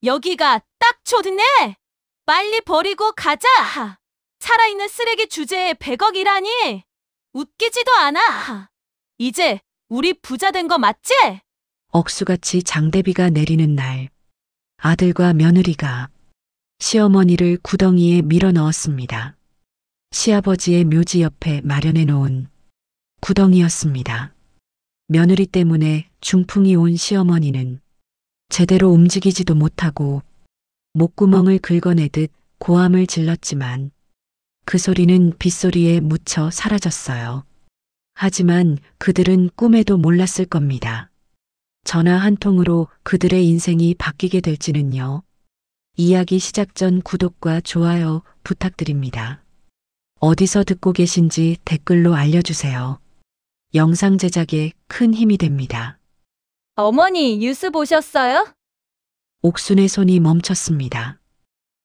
여기가 딱 좋네. 빨리 버리고 가자. 살아있는 쓰레기 주제에 100억이라니. 웃기지도 않아. 이제 우리 부자 된 거 맞지? 억수같이 장대비가 내리는 날, 아들과 며느리가 시어머니를 구덩이에 밀어 넣었습니다. 시아버지의 묘지 옆에 마련해 놓은 구덩이였습니다. 며느리 때문에 중풍이 온 시어머니는 제대로 움직이지도 못하고 목구멍을 긁어내듯 고함을 질렀지만 그 소리는 빗소리에 묻혀 사라졌어요. 하지만 그들은 꿈에도 몰랐을 겁니다. 전화 한 통으로 그들의 인생이 바뀌게 될지는요. 이야기 시작 전 구독과 좋아요 부탁드립니다. 어디서 듣고 계신지 댓글로 알려주세요. 영상 제작에 큰 힘이 됩니다. 어머니 뉴스 보셨어요? 옥순의 손이 멈췄습니다.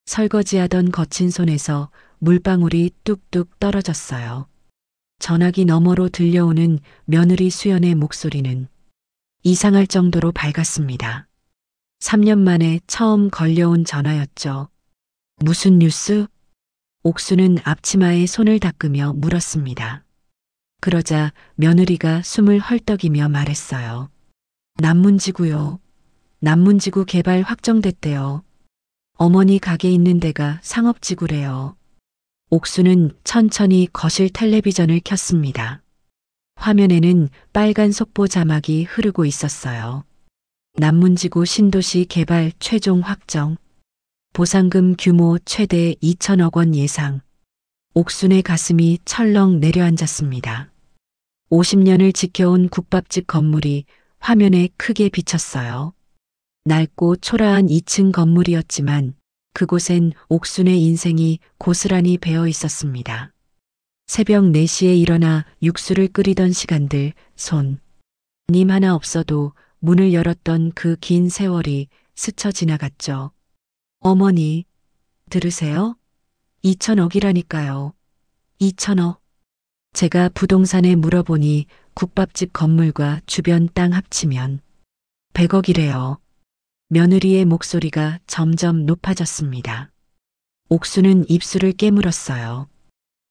설거지하던 거친 손에서 물방울이 뚝뚝 떨어졌어요. 전화기 너머로 들려오는 며느리 수연의 목소리는 이상할 정도로 밝았습니다. 3년 만에 처음 걸려온 전화였죠. 무슨 뉴스? 옥수는 앞치마에 손을 닦으며 물었습니다. 그러자 며느리가 숨을 헐떡이며 말했어요. 남문지구요. 남문지구 개발 확정됐대요. 어머니 가게 있는 데가 상업지구래요. 옥수는 천천히 거실 텔레비전을 켰습니다. 화면에는 빨간 속보 자막이 흐르고 있었어요. 남문지구 신도시 개발 최종 확정. 보상금 규모 최대 2천억 원 예상. 옥순의 가슴이 철렁 내려앉았습니다. 50년을 지켜온 국밥집 건물이 화면에 크게 비쳤어요. 낡고 초라한 2층 건물이었지만 그곳엔 옥순의 인생이 고스란히 배어 있었습니다. 새벽 4시에 일어나 육수를 끓이던 시간들, 손님 하나 없어도 문을 열었던 그 긴 세월이 스쳐 지나갔죠. 어머니, 들으세요? 2천억이라니까요. 2천억. 제가 부동산에 물어보니 국밥집 건물과 주변 땅 합치면 100억이래요. 며느리의 목소리가 점점 높아졌습니다. 옥수는 입술을 깨물었어요.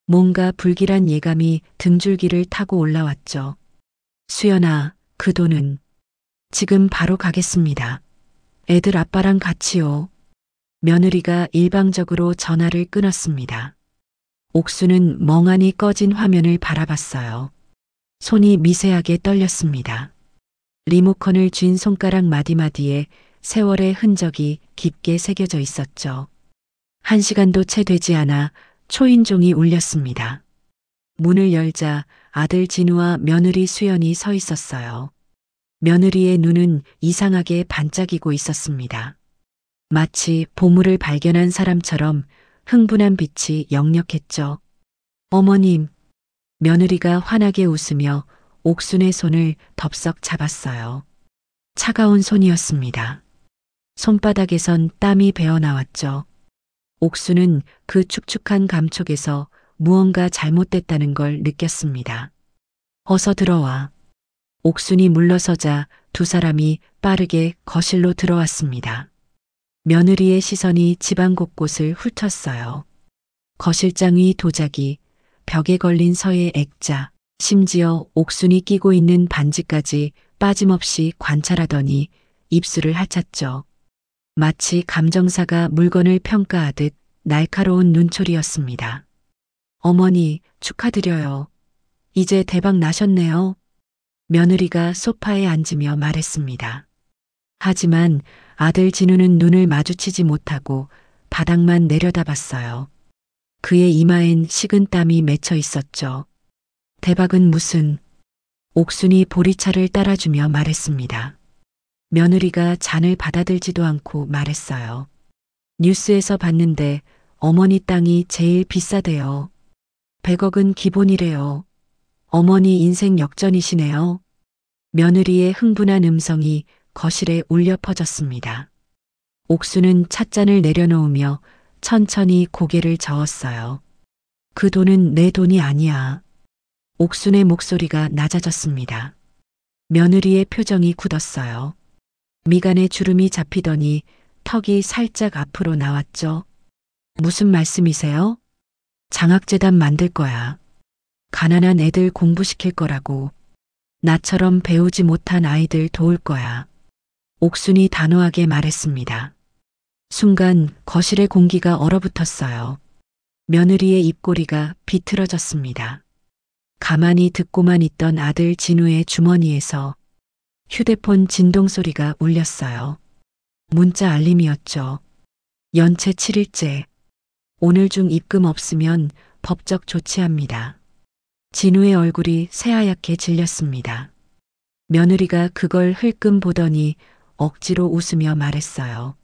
뭔가 불길한 예감이 등줄기를 타고 올라왔죠. 수연아, 그 돈은 지금 바로 가겠습니다. 애들 아빠랑 같이요. 며느리가 일방적으로 전화를 끊었습니다. 옥수는 멍하니 꺼진 화면을 바라봤어요. 손이 미세하게 떨렸습니다. 리모컨을 쥔 손가락 마디마디에 세월의 흔적이 깊게 새겨져 있었죠. 1시간도 채 되지 않아 초인종이 울렸습니다. 문을 열자 아들 진우와 며느리 수연이 서 있었어요. 며느리의 눈은 이상하게 반짝이고 있었습니다. 마치 보물을 발견한 사람처럼 흥분한 빛이 역력했죠. 어머님, 며느리가 환하게 웃으며 옥순의 손을 덥석 잡았어요. 차가운 손이었습니다. 손바닥에선 땀이 배어 나왔죠. 옥수는 그 축축한 감촉에서 무언가 잘못됐다는 걸 느꼈습니다. 어서 들어와. 옥순이 물러서자 두 사람이 빠르게 거실로 들어왔습니다. 며느리의 시선이 집안 곳곳을 훑었어요. 거실장 위 도자기, 벽에 걸린 서의 액자, 심지어 옥순이 끼고 있는 반지까지 빠짐없이 관찰하더니 입술을 하찼죠. 마치 감정사가 물건을 평가하듯 날카로운 눈초리였습니다. 어머니, 축하드려요. 이제 대박 나셨네요. 며느리가 소파에 앉으며 말했습니다. 하지만 아들 진우는 눈을 마주치지 못하고 바닥만 내려다봤어요. 그의 이마엔 식은 땀이 맺혀 있었죠. 대박은 무슨? 옥순이 보리차를 따라주며 말했습니다. 며느리가 잔을 받아들지도 않고 말했어요. 뉴스에서 봤는데 어머니 땅이 제일 비싸대요. 100억은 기본이래요. 어머니 인생 역전이시네요. 며느리의 흥분한 음성이 거실에 울려 퍼졌습니다. 옥수는 찻잔을 내려놓으며 천천히 고개를 저었어요. 그 돈은 내 돈이 아니야. 옥순의 목소리가 낮아졌습니다. 며느리의 표정이 굳었어요. 미간에 주름이 잡히더니 턱이 살짝 앞으로 나왔죠. 무슨 말씀이세요? 장학재단 만들 거야. 가난한 애들 공부시킬 거라고. 나처럼 배우지 못한 아이들 도울 거야. 옥순이 단호하게 말했습니다. 순간 거실의 공기가 얼어붙었어요. 며느리의 입꼬리가 비틀어졌습니다. 가만히 듣고만 있던 아들 진우의 주머니에서 휴대폰 진동 소리가 울렸어요. 문자 알림이었죠. 연체 7일째. 오늘 중 입금 없으면 법적 조치합니다. 진우의 얼굴이 새하얗게 질렸습니다. 며느리가 그걸 흘끔 보더니 억지로 웃으며 말했어요.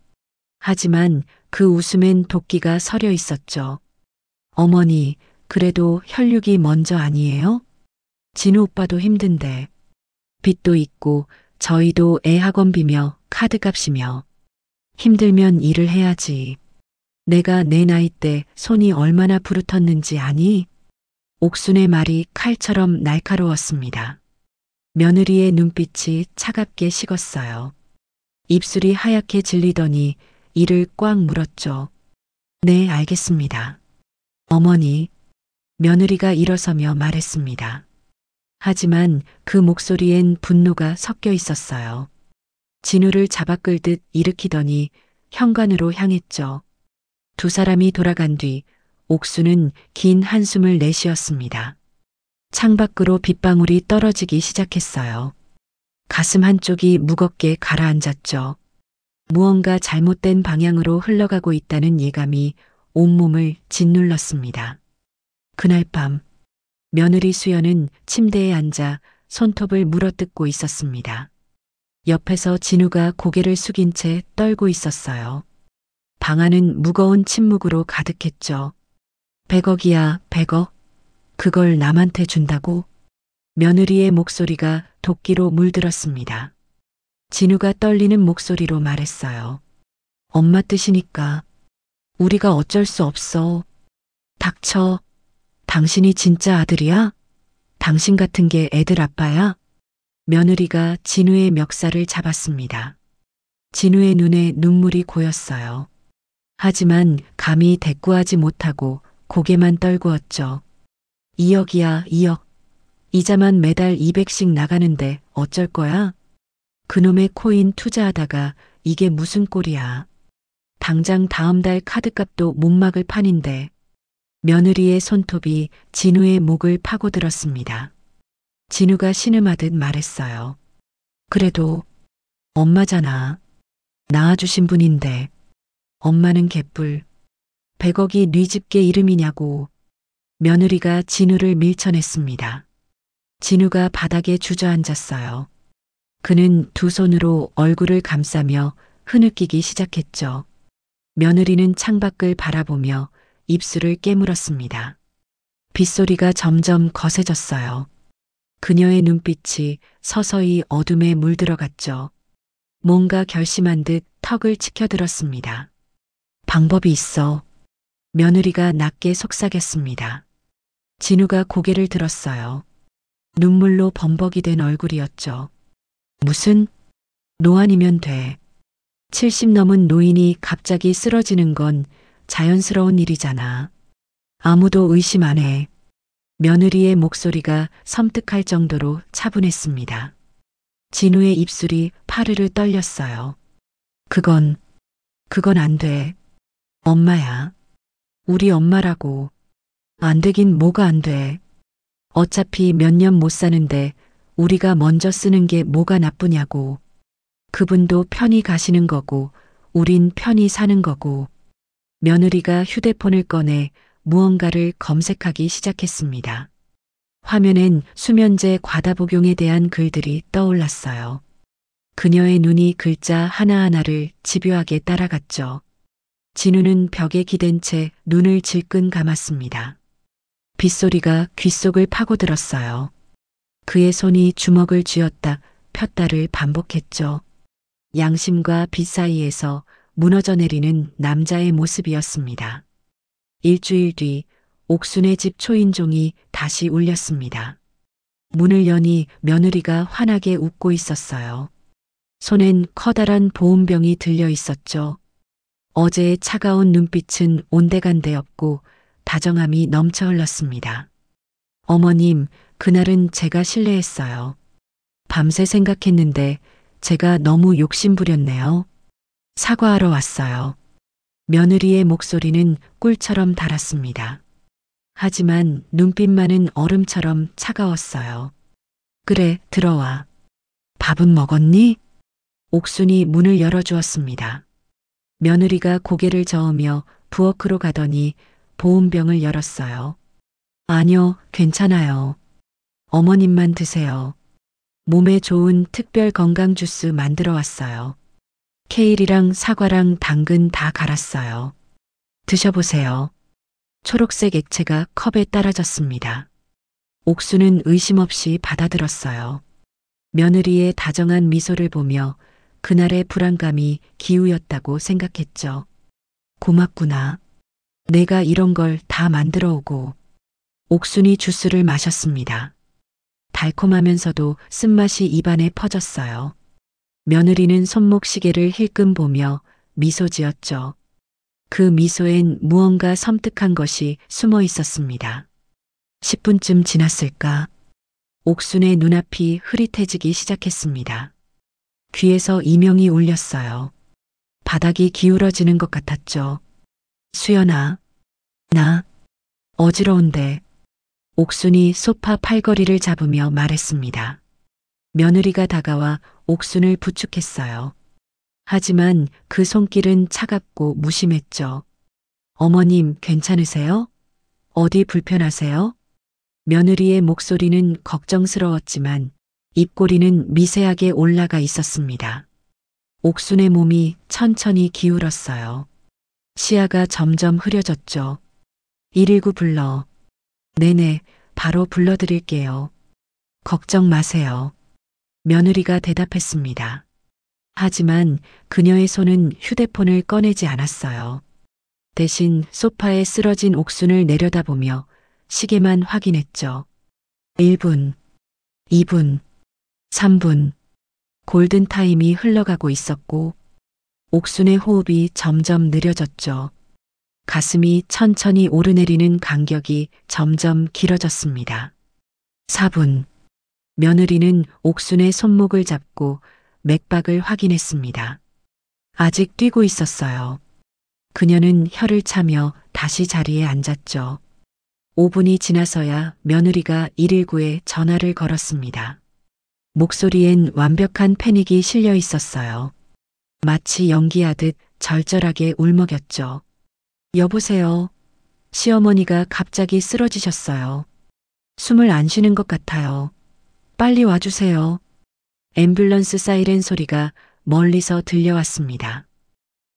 하지만 그 웃음엔 도끼가 서려 있었죠. 어머니, 그래도 혈육이 먼저 아니에요? 진우 오빠도 힘든데. 빚도 있고 저희도 애 학원비며 카드값이며. 힘들면 일을 해야지. 내가 내 나이 때 손이 얼마나 부르텄는지 아니? 옥순의 말이 칼처럼 날카로웠습니다. 며느리의 눈빛이 차갑게 식었어요. 입술이 하얗게 질리더니 이를 꽉 물었죠. 네, 알겠습니다. 어머니, 며느리가 일어서며 말했습니다. 하지만 그 목소리엔 분노가 섞여 있었어요. 진우를 잡아 끌듯 일으키더니 현관으로 향했죠. 두 사람이 돌아간 뒤 옥수는 긴 한숨을 내쉬었습니다. 창밖으로 빗방울이 떨어지기 시작했어요. 가슴 한쪽이 무겁게 가라앉았죠. 무언가 잘못된 방향으로 흘러가고 있다는 예감이 온몸을 짓눌렀습니다. 그날 밤 며느리 수연은 침대에 앉아 손톱을 물어뜯고 있었습니다. 옆에서 진우가 고개를 숙인 채 떨고 있었어요. 방 안은 무거운 침묵으로 가득했죠. 100억이야, 100억. 그걸 남한테 준다고? 며느리의 목소리가 도끼로 물들었습니다. 진우가 떨리는 목소리로 말했어요. 엄마 뜻이니까. 우리가 어쩔 수 없어. 닥쳐. 당신이 진짜 아들이야? 당신 같은 게 애들 아빠야? 며느리가 진우의 멱살을 잡았습니다. 진우의 눈에 눈물이 고였어요. 하지만 감히 대꾸하지 못하고 고개만 떨구었죠. 2억이야, 2억. 이자만 매달 200씩 나가는데 어쩔 거야? 그놈의 코인 투자하다가 이게 무슨 꼴이야. 당장 다음 달 카드값도 못 막을 판인데. 며느리의 손톱이 진우의 목을 파고들었습니다. 진우가 신음하듯 말했어요. 그래도 엄마잖아. 낳아주신 분인데. 엄마는 개뿔. 100억이 네 집게 이름이냐고. 며느리가 진우를 밀쳐냈습니다. 진우가 바닥에 주저앉았어요. 그는 두 손으로 얼굴을 감싸며 흐느끼기 시작했죠. 며느리는 창밖을 바라보며 입술을 깨물었습니다. 빗소리가 점점 거세졌어요. 그녀의 눈빛이 서서히 어둠에 물들어갔죠. 뭔가 결심한 듯 턱을 치켜들었습니다. 방법이 있어. 며느리가 낮게 속삭였습니다. 진우가 고개를 들었어요. 눈물로 범벅이 된 얼굴이었죠. 무슨? 노안이면 돼. 70 넘은 노인이 갑자기 쓰러지는 건 자연스러운 일이잖아. 아무도 의심 안 해. 며느리의 목소리가 섬뜩할 정도로 차분했습니다. 진우의 입술이 파르르 떨렸어요. 그건 안 돼. 엄마야. 우리 엄마라고. 안 되긴 뭐가 안 돼. 어차피 몇 년 못 사는데 우리가 먼저 쓰는 게 뭐가 나쁘냐고. 그분도 편히 가시는 거고 우린 편히 사는 거고. 며느리가 휴대폰을 꺼내 무언가를 검색하기 시작했습니다. 화면엔 수면제 과다 복용에 대한 글들이 떠올랐어요. 그녀의 눈이 글자 하나하나를 집요하게 따라갔죠. 진우는 벽에 기댄 채 눈을 질끈 감았습니다. 빗소리가 귓속을 파고들었어요. 그의 손이 주먹을 쥐었다 폈다를 반복했죠. 양심과 빚 사이에서 무너져 내리는 남자의 모습이었습니다. 일주일 뒤 옥순의 집 초인종이 다시 울렸습니다. 문을 여니 며느리가 환하게 웃고 있었어요. 손엔 커다란 보온병이 들려 있었죠. 어제의 차가운 눈빛은 온데간데 없고 다정함이 넘쳐 흘렀습니다. 어머님, 그날은 제가 실례했어요. 밤새 생각했는데 제가 너무 욕심부렸네요. 사과하러 왔어요. 며느리의 목소리는 꿀처럼 달았습니다. 하지만 눈빛만은 얼음처럼 차가웠어요. 그래, 들어와. 밥은 먹었니? 옥순이 문을 열어주었습니다. 며느리가 고개를 저으며 부엌으로 가더니 보온병을 열었어요. 아니요, 괜찮아요. 어머님만 드세요. 몸에 좋은 특별 건강 주스 만들어 왔어요. 케일이랑 사과랑 당근 다 갈았어요. 드셔보세요. 초록색 액체가 컵에 따라졌습니다. 옥수는 의심 없이 받아들었어요. 며느리의 다정한 미소를 보며 그날의 불안감이 기우였다고 생각했죠. 고맙구나. 내가 이런 걸 다 만들어 오고. 옥순이 주스를 마셨습니다. 달콤하면서도 쓴맛이 입안에 퍼졌어요. 며느리는 손목시계를 힐끔 보며 미소 지었죠. 그 미소엔 무언가 섬뜩한 것이 숨어 있었습니다. 10분쯤 지났을까? 옥순의 눈앞이 흐릿해지기 시작했습니다. 귀에서 이명이 울렸어요. 바닥이 기울어지는 것 같았죠. 수연아, 나 어지러운데. 옥순이 소파 팔걸이를 잡으며 말했습니다. 며느리가 다가와 옥순을 부축했어요. 하지만 그 손길은 차갑고 무심했죠. 어머님, 괜찮으세요? 어디 불편하세요? 며느리의 목소리는 걱정스러웠지만 입꼬리는 미세하게 올라가 있었습니다. 옥순의 몸이 천천히 기울었어요. 시야가 점점 흐려졌죠. 119 불러. 네네, 바로 불러드릴게요. 걱정 마세요. 며느리가 대답했습니다. 하지만 그녀의 손은 휴대폰을 꺼내지 않았어요. 대신 소파에 쓰러진 옥순을 내려다보며 시계만 확인했죠. 1분, 2분, 3분. 골든타임이 흘러가고 있었고 옥순의 호흡이 점점 느려졌죠. 가슴이 천천히 오르내리는 간격이 점점 길어졌습니다. 4분. 며느리는 옥순의 손목을 잡고 맥박을 확인했습니다. 아직 뛰고 있었어요. 그녀는 혀를 차며 다시 자리에 앉았죠. 5분이 지나서야 며느리가 119에 전화를 걸었습니다. 목소리엔 완벽한 패닉이 실려 있었어요. 마치 연기하듯 절절하게 울먹였죠. 여보세요. 시어머니가 갑자기 쓰러지셨어요. 숨을 안 쉬는 것 같아요. 빨리 와주세요. 앰뷸런스 사이렌 소리가 멀리서 들려왔습니다.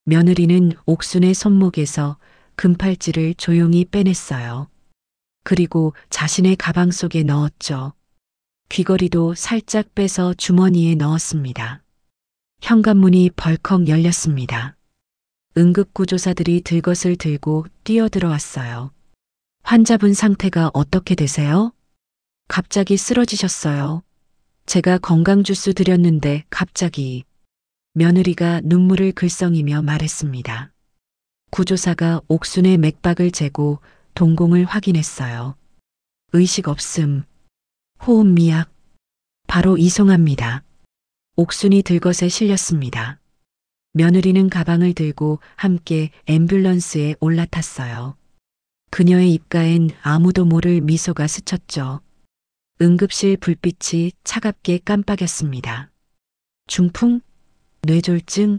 며느리는 옥순의 손목에서 금팔찌를 조용히 빼냈어요. 그리고 자신의 가방 속에 넣었죠. 귀걸이도 살짝 빼서 주머니에 넣었습니다. 현관문이 벌컥 열렸습니다. 응급구조사들이 들것을 들고 뛰어들어왔어요. 환자분 상태가 어떻게 되세요? 갑자기 쓰러지셨어요. 제가 건강주스 드렸는데 갑자기. 며느리가 눈물을 글썽이며 말했습니다. 구조사가 옥순의 맥박을 재고 동공을 확인했어요. 의식 없음. 호흡 미약. 바로 이송합니다. 옥순이 들것에 실렸습니다. 며느리는 가방을 들고 함께 앰뷸런스에 올라탔어요. 그녀의 입가엔 아무도 모를 미소가 스쳤죠. 응급실 불빛이 차갑게 깜빡였습니다. 중풍? 뇌졸중?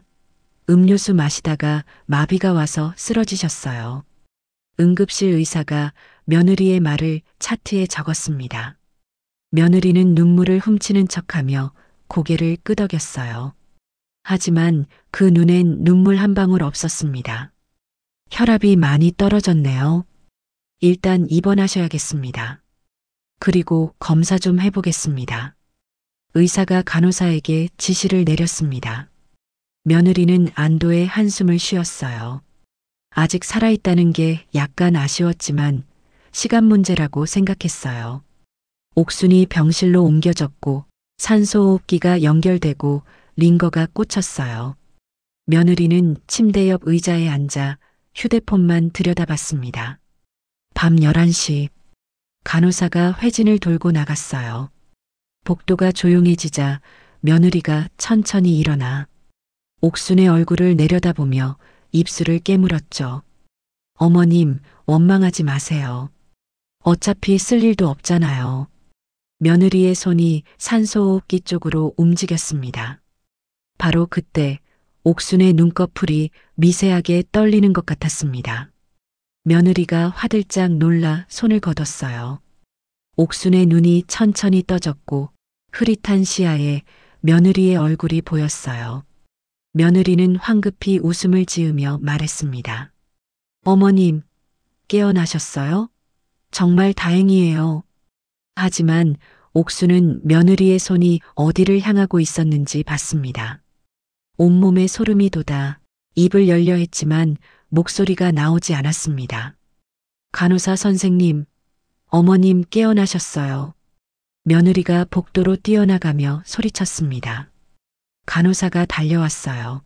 음료수 마시다가 마비가 와서 쓰러지셨어요. 응급실 의사가 며느리의 말을 차트에 적었습니다. 며느리는 눈물을 훔치는 척하며 고개를 끄덕였어요. 하지만 그 눈엔 눈물 한 방울 없었습니다. 혈압이 많이 떨어졌네요. 일단 입원하셔야겠습니다. 그리고 검사 좀 해보겠습니다. 의사가 간호사에게 지시를 내렸습니다. 며느리는 안도의 한숨을 쉬었어요. 아직 살아있다는 게 약간 아쉬웠지만 시간 문제라고 생각했어요. 옥순이 병실로 옮겨졌고 산소호흡기가 연결되고 링거가 꽂혔어요. 며느리는 침대 옆 의자에 앉아 휴대폰만 들여다봤습니다. 밤 11시 간호사가 회진을 돌고 나갔어요. 복도가 조용해지자 며느리가 천천히 일어나 옥순의 얼굴을 내려다보며 입술을 깨물었죠. 어머님, 원망하지 마세요. 어차피 쓸 일도 없잖아요. 며느리의 손이 산소호흡기 쪽으로 움직였습니다. 바로 그때 옥순의 눈꺼풀이 미세하게 떨리는 것 같았습니다. 며느리가 화들짝 놀라 손을 걷었어요. 옥순의 눈이 천천히 떠졌고 흐릿한 시야에 며느리의 얼굴이 보였어요. 며느리는 황급히 웃음을 지으며 말했습니다. 어머님, 깨어나셨어요? 정말 다행이에요. 하지만 옥수는 며느리의 손이 어디를 향하고 있었는지 봤습니다. 온몸에 소름이 돋아 입을 열려 했지만 목소리가 나오지 않았습니다. 간호사 선생님, 어머님 깨어나셨어요. 며느리가 복도로 뛰어나가며 소리쳤습니다. 간호사가 달려왔어요.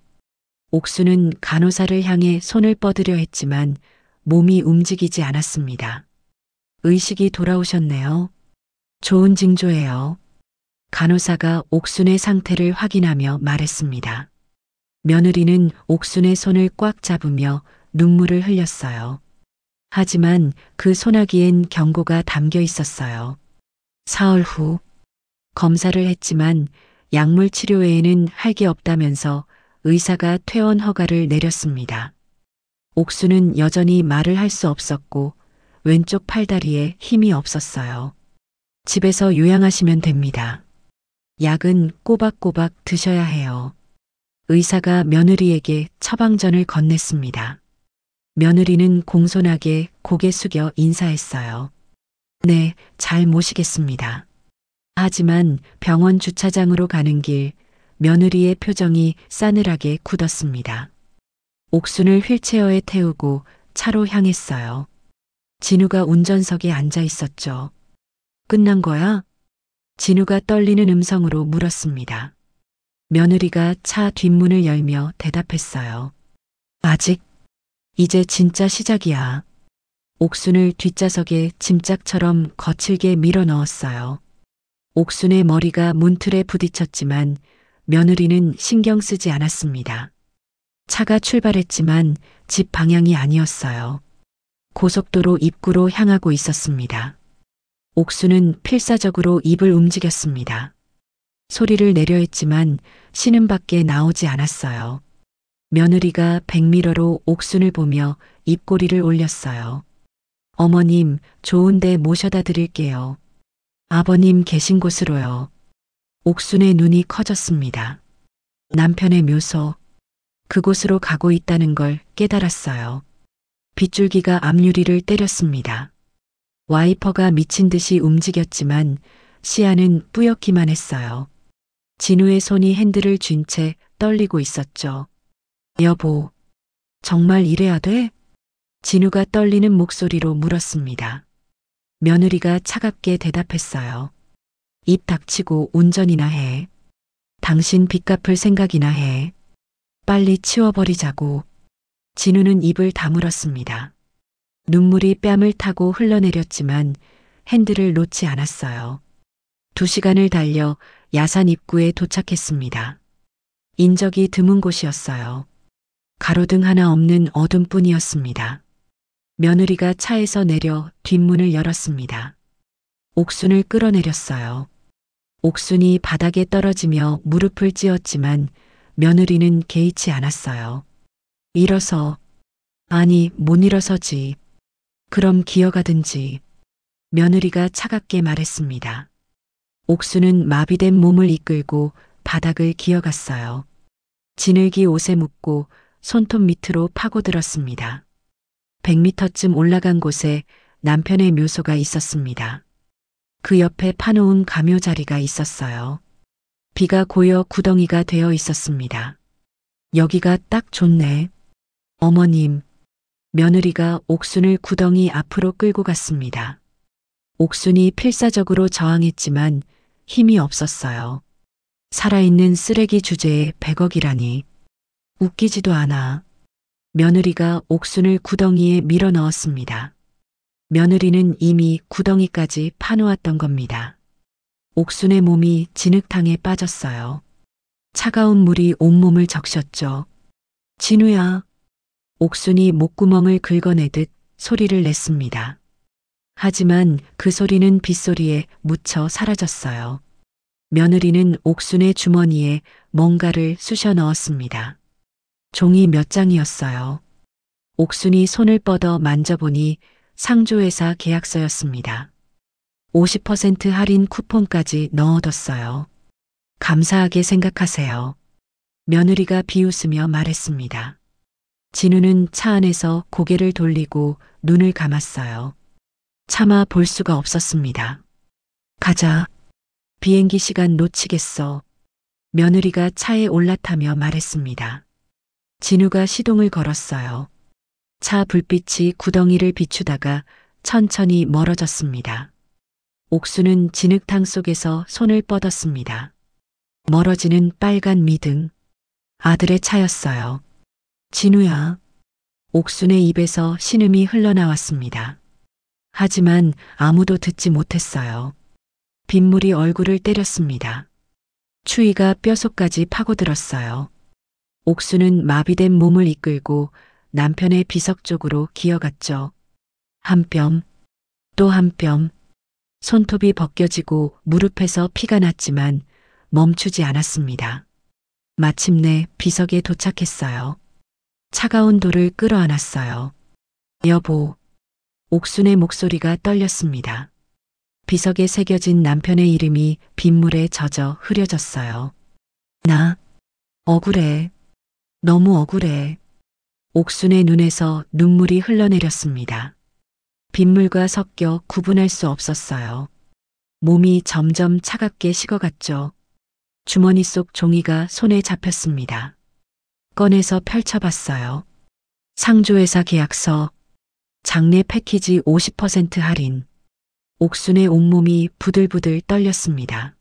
옥수는 간호사를 향해 손을 뻗으려 했지만 몸이 움직이지 않았습니다. 의식이 돌아오셨네요. 좋은 징조예요. 간호사가 옥순의 상태를 확인하며 말했습니다. 며느리는 옥순의 손을 꽉 잡으며 눈물을 흘렸어요. 하지만 그 소나기엔 경고가 담겨 있었어요. 사흘 후 검사를 했지만 약물 치료 외에는 할 게 없다면서 의사가 퇴원 허가를 내렸습니다. 옥수는 여전히 말을 할 수 없었고 왼쪽 팔다리에 힘이 없었어요. 집에서 요양하시면 됩니다. 약은 꼬박꼬박 드셔야 해요. 의사가 며느리에게 처방전을 건넸습니다. 며느리는 공손하게 고개 숙여 인사했어요. 네, 잘 모시겠습니다. 하지만 병원 주차장으로 가는 길 며느리의 표정이 싸늘하게 굳었습니다. 옥순을 휠체어에 태우고 차로 향했어요. 진우가 운전석에 앉아 있었죠. 끝난 거야? 진우가 떨리는 음성으로 물었습니다. 며느리가 차 뒷문을 열며 대답했어요. 아직? 이제 진짜 시작이야. 옥순을 뒷좌석에 짐짝처럼 거칠게 밀어 넣었어요. 옥순의 머리가 문틀에 부딪혔지만 며느리는 신경 쓰지 않았습니다. 차가 출발했지만 집 방향이 아니었어요. 고속도로 입구로 향하고 있었습니다. 옥수는 필사적으로 입을 움직였습니다. 소리를 내려 했지만 신음밖에 나오지 않았어요. 며느리가 백미러로 옥순을 보며 입꼬리를 올렸어요. 어머님, 좋은 데 모셔다 드릴게요. 아버님 계신 곳으로요. 옥순의 눈이 커졌습니다. 남편의 묘소, 그곳으로 가고 있다는 걸 깨달았어요. 빗줄기가 앞유리를 때렸습니다. 와이퍼가 미친 듯이 움직였지만 시야는 뿌옇기만 했어요. 진우의 손이 핸들을 쥔 채 떨리고 있었죠. 여보, 정말 이래야 돼? 진우가 떨리는 목소리로 물었습니다. 며느리가 차갑게 대답했어요. 입 닥치고 운전이나 해. 당신 빚 갚을 생각이나 해. 빨리 치워버리자고. 진우는 입을 다물었습니다. 눈물이 뺨을 타고 흘러내렸지만 핸들을 놓지 않았어요. 2시간을 달려 야산 입구에 도착했습니다. 인적이 드문 곳이었어요. 가로등 하나 없는 어둠뿐이었습니다. 며느리가 차에서 내려 뒷문을 열었습니다. 옥순을 끌어내렸어요. 옥순이 바닥에 떨어지며 무릎을 찧었지만 며느리는 개의치 않았어요. 일어서. 아니, 못 일어서지. 그럼 기어가든지. 며느리가 차갑게 말했습니다. 옥수는 마비된 몸을 이끌고 바닥을 기어갔어요. 지늘기 옷에 묻고 손톱 밑으로 파고들었습니다. 100m쯤 올라간 곳에 남편의 묘소가 있었습니다. 그 옆에 파놓은 가묘자리가 있었어요. 비가 고여 구덩이가 되어 있었습니다. 여기가 딱 좋네. 어머님, 며느리가 옥순을 구덩이 앞으로 끌고 갔습니다. 옥순이 필사적으로 저항했지만 힘이 없었어요. 살아있는 쓰레기 주제에 100억이라니. 웃기지도 않아. 며느리가 옥순을 구덩이에 밀어 넣었습니다. 며느리는 이미 구덩이까지 파놓았던 겁니다. 옥순의 몸이 진흙탕에 빠졌어요. 차가운 물이 온몸을 적셨죠. 진우야. 옥순이 목구멍을 긁어내듯 소리를 냈습니다. 하지만 그 소리는 빗소리에 묻혀 사라졌어요. 며느리는 옥순의 주머니에 뭔가를 쑤셔 넣었습니다. 종이 몇 장이었어요. 옥순이 손을 뻗어 만져보니 상조회사 계약서였습니다. 50% 할인 쿠폰까지 넣어뒀어요. 감사하게 생각하세요. 며느리가 비웃으며 말했습니다. 진우는 차 안에서 고개를 돌리고 눈을 감았어요. 차마 볼 수가 없었습니다. 가자. 비행기 시간 놓치겠어. 며느리가 차에 올라타며 말했습니다. 진우가 시동을 걸었어요. 차 불빛이 구덩이를 비추다가 천천히 멀어졌습니다. 옥수는 진흙탕 속에서 손을 뻗었습니다. 멀어지는 빨간 미등. 아들의 차였어요. 진우야. 옥순의 입에서 신음이 흘러나왔습니다. 하지만 아무도 듣지 못했어요. 빗물이 얼굴을 때렸습니다. 추위가 뼛속까지 파고들었어요. 옥수는 마비된 몸을 이끌고 남편의 비석 쪽으로 기어갔죠. 한 뼘, 또 한 뼘. 손톱이 벗겨지고 무릎에서 피가 났지만 멈추지 않았습니다. 마침내 비석에 도착했어요. 차가운 돌을 끌어안았어요. 여보. 옥순의 목소리가 떨렸습니다. 비석에 새겨진 남편의 이름이 빗물에 젖어 흐려졌어요. 나 억울해. 너무 억울해. 옥순의 눈에서 눈물이 흘러내렸습니다. 빗물과 섞여 구분할 수 없었어요. 몸이 점점 차갑게 식어갔죠. 주머니 속 종이가 손에 잡혔습니다. 꺼내서 펼쳐봤어요. 상조회사 계약서. 장례 패키지 50% 할인. 옥순의 온몸이 부들부들 떨렸습니다.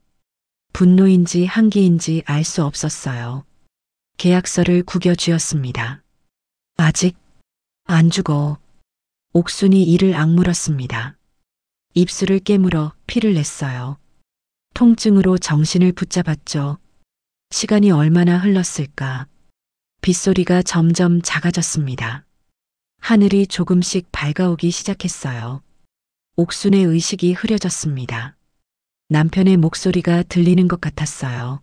분노인지 한기인지 알 수 없었어요. 계약서를 구겨 쥐었습니다. 아직 안 죽어. 옥순이 이를 악물었습니다. 입술을 깨물어 피를 냈어요. 통증으로 정신을 붙잡았죠. 시간이 얼마나 흘렀을까. 빗소리가 점점 작아졌습니다. 하늘이 조금씩 밝아오기 시작했어요. 옥순의 의식이 흐려졌습니다. 남편의 목소리가 들리는 것 같았어요.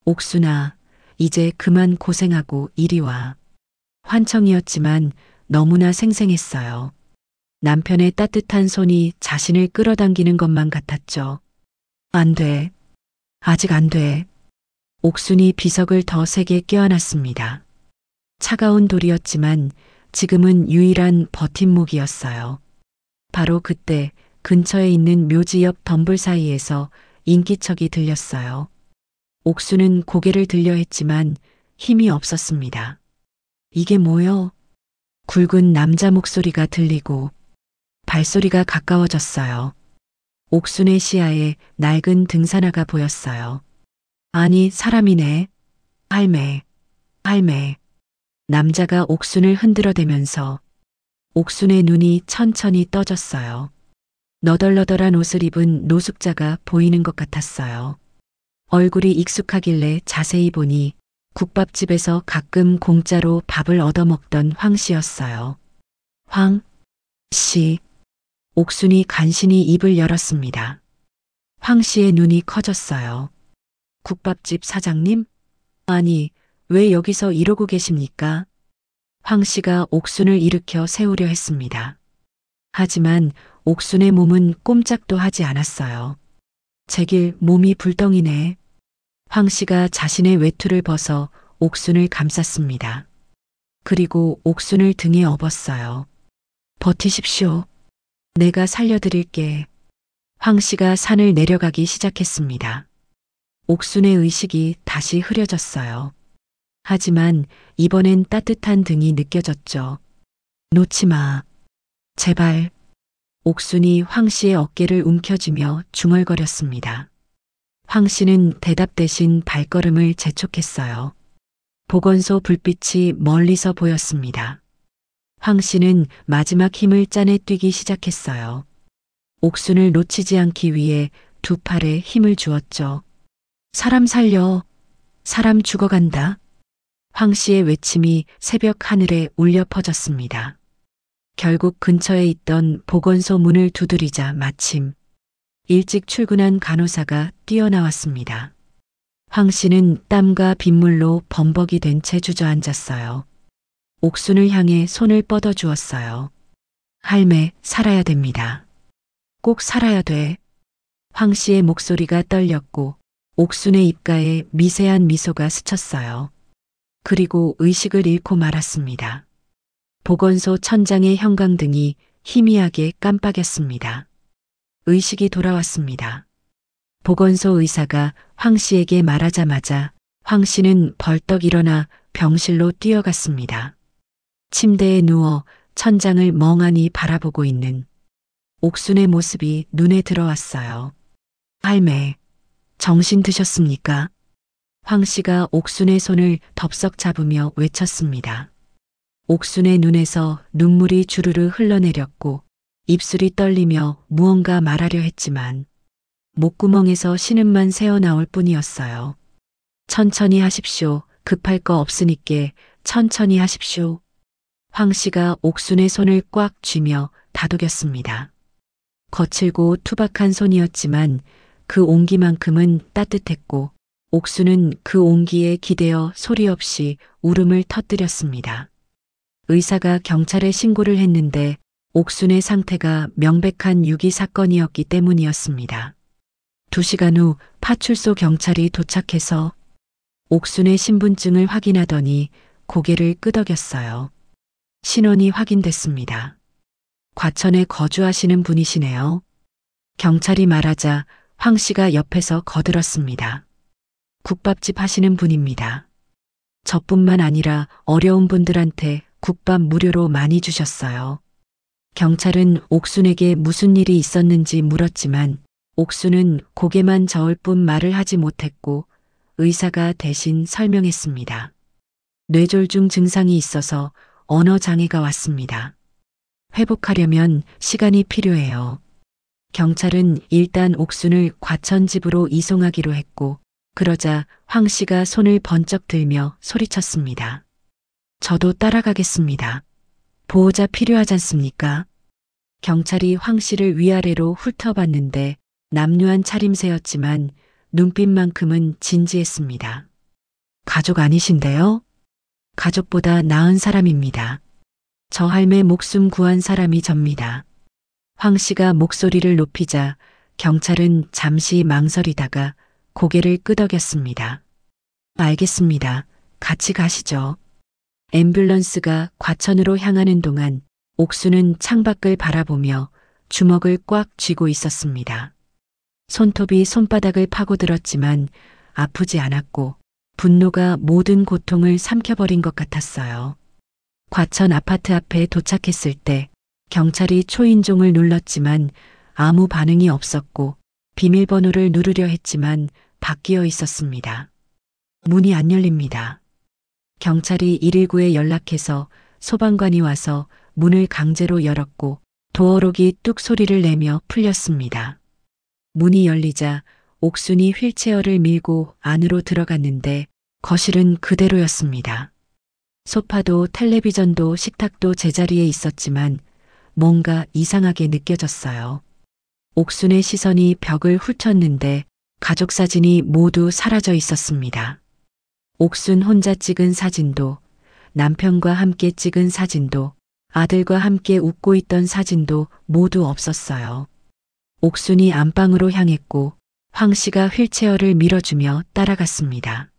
옥순아, 이제 그만 고생하고 이리 와. 환청이었지만 너무나 생생했어요. 남편의 따뜻한 손이 자신을 끌어당기는 것만 같았죠. 안 돼. 아직 안 돼. 옥순이 비석을 더 세게 껴안았습니다. 차가운 돌이었지만 지금은 유일한 버팀목이었어요. 바로 그때 근처에 있는 묘지 옆 덤불 사이에서 인기척이 들렸어요. 옥수는 고개를 들려 했지만 힘이 없었습니다. 이게 뭐여? 굵은 남자 목소리가 들리고 발소리가 가까워졌어요. 옥순의 시야에 낡은 등산화가 보였어요. 아니, 사람이네. 할매, 할매. 남자가 옥순을 흔들어대면서 옥순의 눈이 천천히 떠졌어요. 너덜너덜한 옷을 입은 노숙자가 보이는 것 같았어요. 얼굴이 익숙하길래 자세히 보니 국밥집에서 가끔 공짜로 밥을 얻어먹던 황 씨였어요. 황 씨. 옥순이 간신히 입을 열었습니다. 황 씨의 눈이 커졌어요. 국밥집 사장님? 아니, 왜 여기서 이러고 계십니까? 황 씨가 옥순을 일으켜 세우려 했습니다. 하지만 옥순의 몸은 꼼짝도 하지 않았어요. 제길 몸이 불덩이네. 황 씨가 자신의 외투를 벗어 옥순을 감쌌습니다. 그리고 옥순을 등에 업었어요. 버티십시오. 내가 살려드릴게. 황 씨가 산을 내려가기 시작했습니다. 옥순의 의식이 다시 흐려졌어요. 하지만 이번엔 따뜻한 등이 느껴졌죠. 놓지 마. 제발. 옥순이 황 씨의 어깨를 움켜쥐며 중얼거렸습니다. 황 씨는 대답 대신 발걸음을 재촉했어요. 보건소 불빛이 멀리서 보였습니다. 황 씨는 마지막 힘을 짜내 뛰기 시작했어요. 옥순을 놓치지 않기 위해 두 팔에 힘을 주었죠. 사람 살려. 사람 죽어간다. 황 씨의 외침이 새벽 하늘에 울려 퍼졌습니다. 결국 근처에 있던 보건소 문을 두드리자 마침 일찍 출근한 간호사가 뛰어나왔습니다. 황 씨는 땀과 빗물로 범벅이 된 채 주저앉았어요. 옥순을 향해 손을 뻗어 주었어요. 할매, 살아야 됩니다. 꼭 살아야 돼. 황 씨의 목소리가 떨렸고 옥순의 입가에 미세한 미소가 스쳤어요. 그리고 의식을 잃고 말았습니다. 보건소 천장의 형광등이 희미하게 깜빡였습니다. 의식이 돌아왔습니다. 보건소 의사가 황 씨에게 말하자마자 황 씨는 벌떡 일어나 병실로 뛰어갔습니다. 침대에 누워 천장을 멍하니 바라보고 있는 옥순의 모습이 눈에 들어왔어요. 할매, 정신 드셨습니까? 황 씨가 옥순의 손을 덥석 잡으며 외쳤습니다. 옥순의 눈에서 눈물이 주르르 흘러내렸고 입술이 떨리며 무언가 말하려 했지만 목구멍에서 신음만 새어나올 뿐이었어요. 천천히 하십시오. 급할 거 없으니께 천천히 하십시오. 황 씨가 옥순의 손을 꽉 쥐며 다독였습니다. 거칠고 투박한 손이었지만 그 온기만큼은 따뜻했고 옥순은 그 온기에 기대어 소리 없이 울음을 터뜨렸습니다. 의사가 경찰에 신고를 했는데 옥순의 상태가 명백한 유기 사건이었기 때문이었습니다. 2시간 후 파출소 경찰이 도착해서 옥순의 신분증을 확인하더니 고개를 끄덕였어요. 신원이 확인됐습니다. 과천에 거주하시는 분이시네요. 경찰이 말하자 황 씨가 옆에서 거들었습니다. 국밥집 하시는 분입니다. 저뿐만 아니라 어려운 분들한테 국밥 무료로 많이 주셨어요. 경찰은 옥순에게 무슨 일이 있었는지 물었지만 옥순은 고개만 저을 뿐 말을 하지 못했고 의사가 대신 설명했습니다. 뇌졸중 증상이 있어서 언어 장애가 왔습니다. 회복하려면 시간이 필요해요. 경찰은 일단 옥순을 과천 집으로 이송하기로 했고 그러자 황 씨가 손을 번쩍 들며 소리쳤습니다. 저도 따라가겠습니다. 보호자 필요하지 않습니까? 경찰이 황 씨를 위아래로 훑어봤는데 남루한 차림새였지만 눈빛만큼은 진지했습니다. 가족 아니신데요? 가족보다 나은 사람입니다. 저 할매 목숨 구한 사람이 접니다. 황 씨가 목소리를 높이자 경찰은 잠시 망설이다가 고개를 끄덕였습니다. 알겠습니다. 같이 가시죠. 앰뷸런스가 과천으로 향하는 동안 옥수는 창밖을 바라보며 주먹을 꽉 쥐고 있었습니다. 손톱이 손바닥을 파고들었지만 아프지 않았고 분노가 모든 고통을 삼켜버린 것 같았어요. 과천 아파트 앞에 도착했을 때 경찰이 초인종을 눌렀지만 아무 반응이 없었고 비밀번호를 누르려 했지만 바뀌어 있었습니다. 문이 안 열립니다. 경찰이 119에 연락해서 소방관이 와서 문을 강제로 열었고 도어록이 뚝 소리를 내며 풀렸습니다. 문이 열리자 옥순이 휠체어를 밀고 안으로 들어갔는데 거실은 그대로였습니다. 소파도 텔레비전도 식탁도 제자리에 있었지만 뭔가 이상하게 느껴졌어요. 옥순의 시선이 벽을 훑었는데 가족 사진이 모두 사라져 있었습니다. 옥순 혼자 찍은 사진도, 남편과 함께 찍은 사진도, 아들과 함께 웃고 있던 사진도 모두 없었어요. 옥순이 안방으로 향했고 황 씨가 휠체어를 밀어주며 따라갔습니다.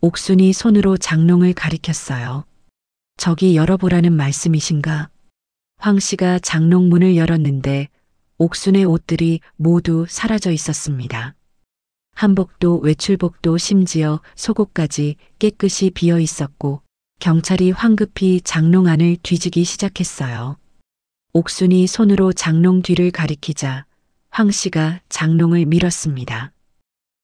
옥순이 손으로 장롱을 가리켰어요. 저기 열어보라는 말씀이신가? 황 씨가 장롱 문을 열었는데 옥순의 옷들이 모두 사라져 있었습니다. 한복도 외출복도 심지어 속옷까지 깨끗이 비어 있었고 경찰이 황급히 장롱 안을 뒤지기 시작했어요. 옥순이 손으로 장롱 뒤를 가리키자 황 씨가 장롱을 밀었습니다.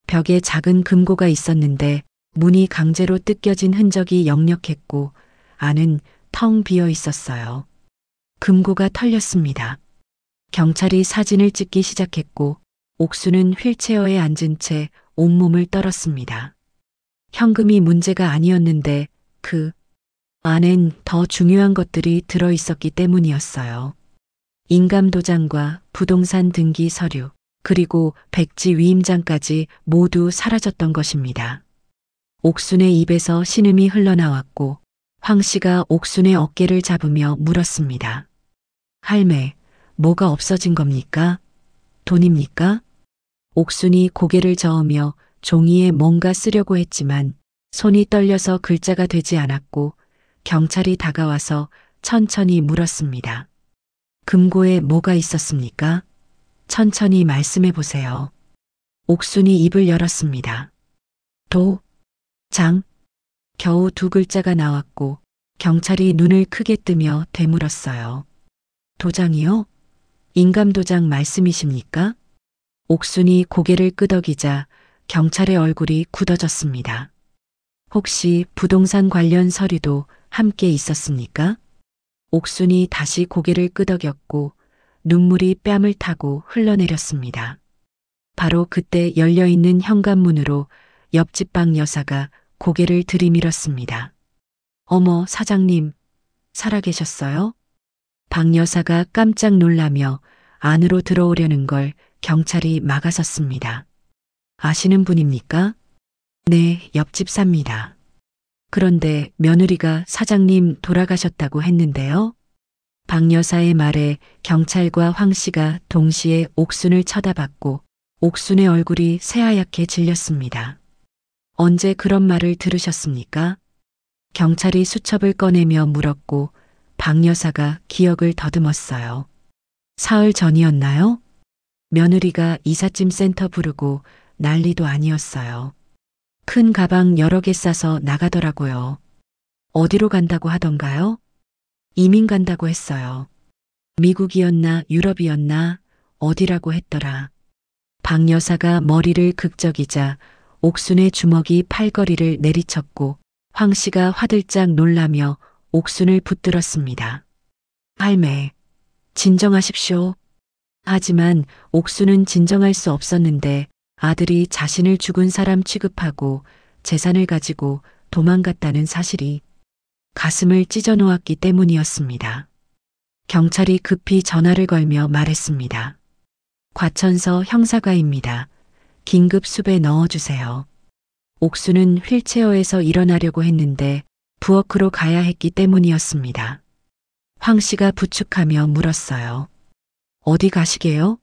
벽에 작은 금고가 있었는데 문이 강제로 뜯겨진 흔적이 역력했고 안은 텅 비어 있었어요. 금고가 털렸습니다. 경찰이 사진을 찍기 시작했고 옥수는 휠체어에 앉은 채 온몸을 떨었습니다. 현금이 문제가 아니었는데 그 안엔 더 중요한 것들이 들어 있었기 때문이었어요. 인감도장과 부동산 등기 서류, 그리고 백지 위임장까지 모두 사라졌던 것입니다. 옥순의 입에서 신음이 흘러나왔고 황 씨가 옥순의 어깨를 잡으며 물었습니다. 할매, 뭐가 없어진 겁니까? 돈입니까? 옥순이 고개를 저으며 종이에 뭔가 쓰려고 했지만 손이 떨려서 글자가 되지 않았고 경찰이 다가와서 천천히 물었습니다. 금고에 뭐가 있었습니까? 천천히 말씀해 보세요. 옥순이 입을 열었습니다. 도, 장, 겨우 두 글자가 나왔고 경찰이 눈을 크게 뜨며 되물었어요. 도장이요? 인감도장 말씀이십니까? 옥순이 고개를 끄덕이자 경찰의 얼굴이 굳어졌습니다. 혹시 부동산 관련 서류도 함께 있었습니까? 옥순이 다시 고개를 끄덕였고 눈물이 뺨을 타고 흘러내렸습니다. 바로 그때 열려있는 현관문으로 옆집 방 여사가 고개를 들이밀었습니다. 어머, 사장님, 살아계셨어요? 방 여사가 깜짝 놀라며 안으로 들어오려는 걸 경찰이 막아섰습니다. 아시는 분입니까? 네, 옆집 삽니다. 그런데 며느리가 사장님 돌아가셨다고 했는데요. 박 여사의 말에 경찰과 황 씨가 동시에 옥순을 쳐다봤고 옥순의 얼굴이 새하얗게 질렸습니다. 언제 그런 말을 들으셨습니까? 경찰이 수첩을 꺼내며 물었고 박 여사가 기억을 더듬었어요. 사흘 전이었나요? 며느리가 이삿짐 센터 부르고 난리도 아니었어요. 큰 가방 여러 개 싸서 나가더라고요. 어디로 간다고 하던가요? 이민 간다고 했어요. 미국이었나 유럽이었나 어디라고 했더라. 박 여사가 머리를 극적이자 옥순의 주먹이 팔걸이를 내리쳤고 황 씨가 화들짝 놀라며 옥순을 붙들었습니다. 할매, 진정하십시오. 하지만 옥순은 진정할 수 없었는데 아들이 자신을 죽은 사람 취급하고 재산을 가지고 도망갔다는 사실이 가슴을 찢어 놓았기 때문이었습니다. 경찰이 급히 전화를 걸며 말했습니다. 과천서 형사과입니다. 긴급 숲에 넣어주세요. 옥수는 휠체어에서 일어나려고 했는데 부엌으로 가야 했기 때문이었습니다. 황 씨가 부축하며 물었어요. 어디 가시게요?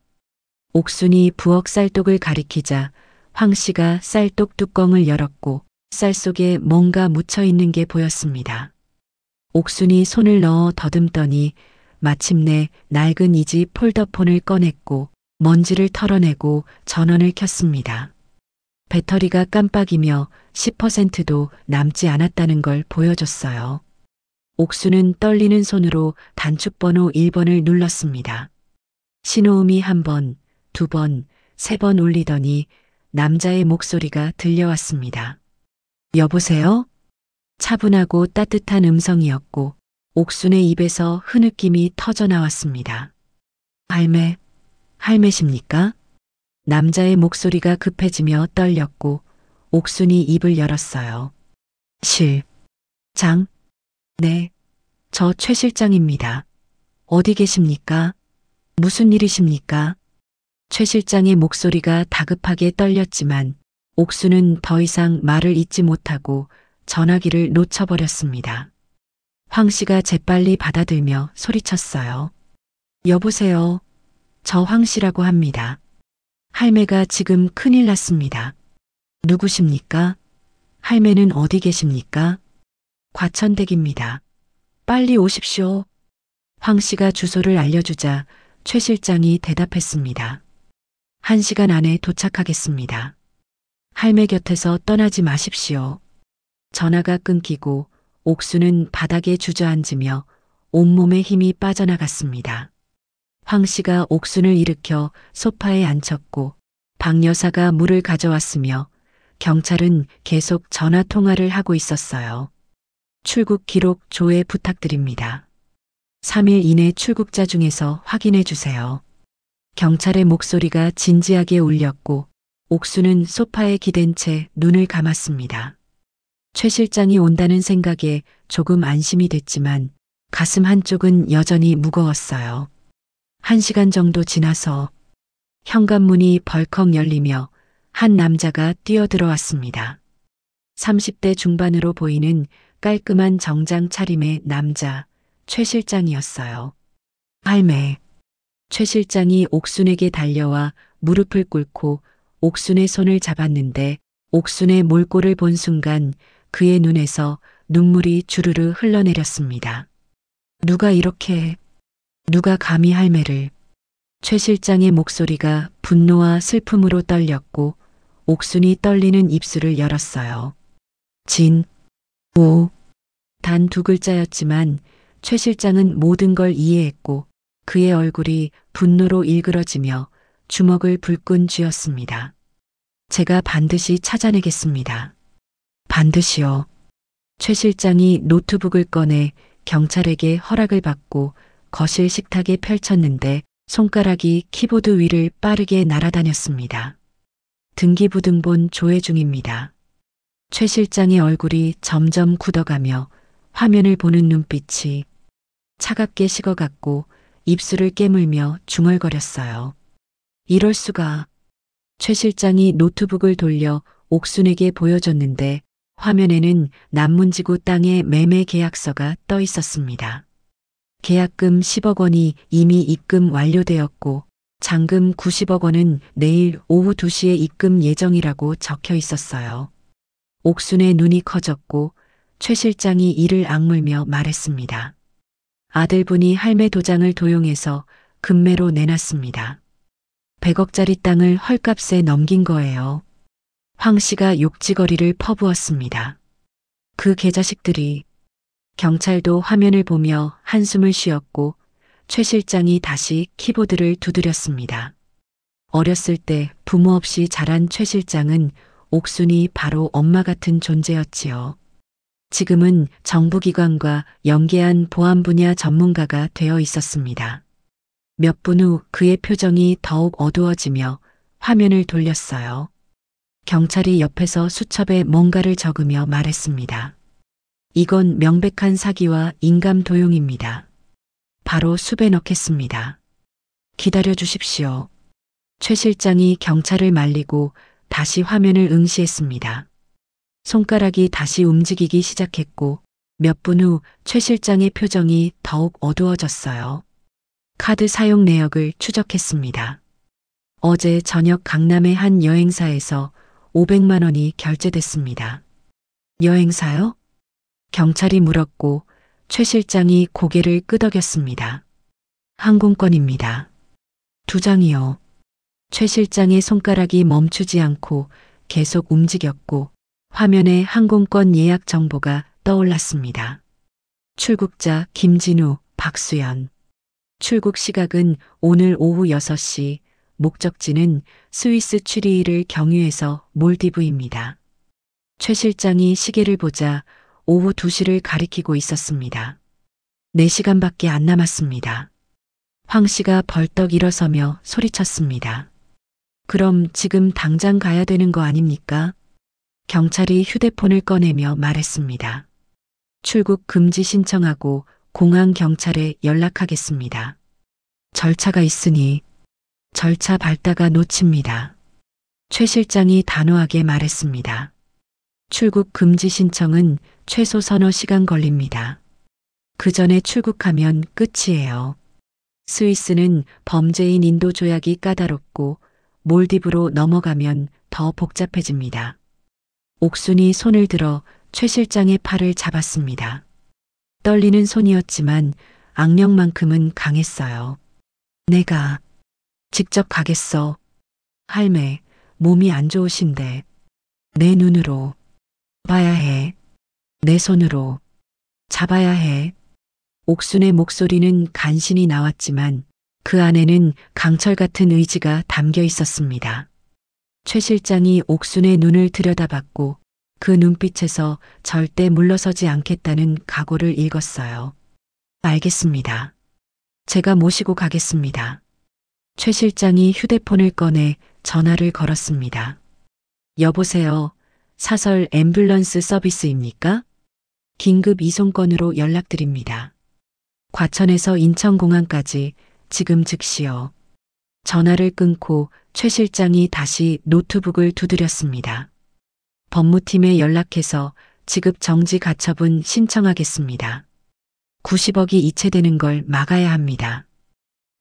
옥순이 부엌 쌀독을 가리키자 황 씨가 쌀독 뚜껑을 열었고 쌀 속에 뭔가 묻혀 있는 게 보였습니다. 옥순이 손을 넣어 더듬더니 마침내 낡은 이지 폴더폰을 꺼냈고 먼지를 털어내고 전원을 켰습니다. 배터리가 깜빡이며 10%도 남지 않았다는 걸 보여줬어요. 옥수는 떨리는 손으로 단축번호 1번을 눌렀습니다. 신호음이 한 번, 두 번, 세 번 울리더니 남자의 목소리가 들려왔습니다. 여보세요? 차분하고 따뜻한 음성이었고 옥순의 입에서 흐느낌이 터져 나왔습니다. 할매십니까? 남자의 목소리가 급해지며 떨렸고 옥순이 입을 열었어요. 장? 네, 저 최 실장입니다. 어디 계십니까? 무슨 일이십니까? 최 실장의 목소리가 다급하게 떨렸지만 옥수는 더 이상 말을 잇지 못하고 전화기를 놓쳐버렸습니다. 황 씨가 재빨리 받아들며 소리쳤어요. 여보세요. 저 황 씨라고 합니다. 할매가 지금 큰일 났습니다. 누구십니까? 할매는 어디 계십니까? 과천댁입니다. 빨리 오십시오. 황 씨가 주소를 알려주자 최 실장이 대답했습니다. 1시간 안에 도착하겠습니다. 할매 곁에서 떠나지 마십시오. 전화가 끊기고 옥수는 바닥에 주저앉으며 온몸에 힘이 빠져나갔습니다. 황 씨가 옥순을 일으켜 소파에 앉혔고 박 여사가 물을 가져왔으며 경찰은 계속 전화 통화를 하고 있었어요. 출국 기록 조회 부탁드립니다. 3일 이내 출국자 중에서 확인해 주세요. 경찰의 목소리가 진지하게 울렸고 옥수는 소파에 기댄 채 눈을 감았습니다. 최 실장이 온다는 생각에 조금 안심이 됐지만 가슴 한쪽은 여전히 무거웠어요. 1시간 정도 지나서 현관문이 벌컥 열리며 한 남자가 뛰어들어왔습니다. 30대 중반으로 보이는 깔끔한 정장 차림의 남자, 최 실장이었어요. 할매. 최 실장이 옥순에게 달려와 무릎을 꿇고 옥순의 손을 잡았는데 옥순의 몰골을 본 순간 그의 눈에서 눈물이 주르르 흘러내렸습니다. 누가 감히 할매를. 최 실장의 목소리가 분노와 슬픔으로 떨렸고 옥순이 떨리는 입술을 열었어요. 단 2글자였지만 최 실장은 모든 걸 이해했고 그의 얼굴이 분노로 일그러지며 주먹을 불끈 쥐었습니다. 제가 반드시 찾아내겠습니다. 반드시요. 최 실장이 노트북을 꺼내 경찰에게 허락을 받고 거실 식탁에 펼쳤는데 손가락이 키보드 위를 빠르게 날아다녔습니다. 등기부등본 조회 중입니다. 최 실장의 얼굴이 점점 굳어가며 화면을 보는 눈빛이 차갑게 식어갔고 입술을 깨물며 중얼거렸어요. 이럴 수가. 최 실장이 노트북을 돌려 옥순에게 보여줬는데 화면에는 남문지구 땅의 매매 계약서가 떠 있었습니다. 계약금 10억 원이 이미 입금 완료되었고 잔금 90억 원은 내일 오후 2시에 입금 예정이라고 적혀 있었어요. 옥순의 눈이 커졌고 최 실장이 이를 악물며 말했습니다. 아들분이 할매 도장을 도용해서 금매로 내놨습니다. 100억짜리 땅을 헐값에 넘긴 거예요. 황 씨가 욕지거리를 퍼부었습니다. 그 개자식들이. 경찰도 화면을 보며 한숨을 쉬었고 최 실장이 다시 키보드를 두드렸습니다. 어렸을 때 부모 없이 자란 최 실장은 옥순이 바로 엄마 같은 존재였지요. 지금은 정부기관과 연계한 보안 분야 전문가가 되어 있었습니다. 몇 분 후 그의 표정이 더욱 어두워지며 화면을 돌렸어요. 경찰이 옆에서 수첩에 뭔가를 적으며 말했습니다. 이건 명백한 사기와 인감 도용입니다. 바로 숲에 넣겠습니다. 기다려 주십시오. 최 실장이 경찰을 말리고 다시 화면을 응시했습니다. 손가락이 다시 움직이기 시작했고 몇 분 후 최 실장의 표정이 더욱 어두워졌어요. 카드 사용 내역을 추적했습니다. 어제 저녁 강남의 한 여행사에서 500만 원이 결제됐습니다. 여행사요? 경찰이 물었고 최 실장이 고개를 끄덕였습니다. 항공권입니다. 2장이요. 최 실장의 손가락이 멈추지 않고 계속 움직였고 화면에 항공권 예약 정보가 떠올랐습니다. 출국자 김진우, 박수연. 출국 시각은 오늘 오후 6시, 목적지는 스위스 취리히를 경유해서 몰디브입니다. 최 실장이 시계를 보자 오후 2시를 가리키고 있었습니다. 4시간밖에 안 남았습니다. 황 씨가 벌떡 일어서며 소리쳤습니다. 그럼 지금 당장 가야 되는 거 아닙니까? 경찰이 휴대폰을 꺼내며 말했습니다. 출국 금지 신청하고 공항 경찰에 연락하겠습니다. 절차가 있으니 절차 밟다가 놓칩니다. 최 실장이 단호하게 말했습니다. 출국 금지 신청은 최소 서너 시간 걸립니다. 그 전에 출국하면 끝이에요. 스위스는 범죄인 인도 조약이 까다롭고 몰디브로 넘어가면 더 복잡해집니다. 옥순이 손을 들어 최 실장의 팔을 잡았습니다. 떨리는 손이었지만 악령만큼은 강했어요. 내가 직접 가겠어. 할매, 몸이 안 좋으신데. 내 눈으로 봐야 해. 내 손으로 잡아야 해. 옥순의 목소리는 간신히 나왔지만 그 안에는 강철 같은 의지가 담겨 있었습니다. 최 실장이 옥순의 눈을 들여다봤고 그 눈빛에서 절대 물러서지 않겠다는 각오를 읽었어요. 알겠습니다. 제가 모시고 가겠습니다. 최 실장이 휴대폰을 꺼내 전화를 걸었습니다. 여보세요. 사설 앰뷸런스 서비스입니까? 긴급 이송건으로 연락드립니다. 과천에서 인천공항까지 지금 즉시요. 전화를 끊고 최 실장이 다시 노트북을 두드렸습니다. 법무팀에 연락해서 지급 정지 가처분 신청하겠습니다. 90억이 이체되는 걸 막아야 합니다.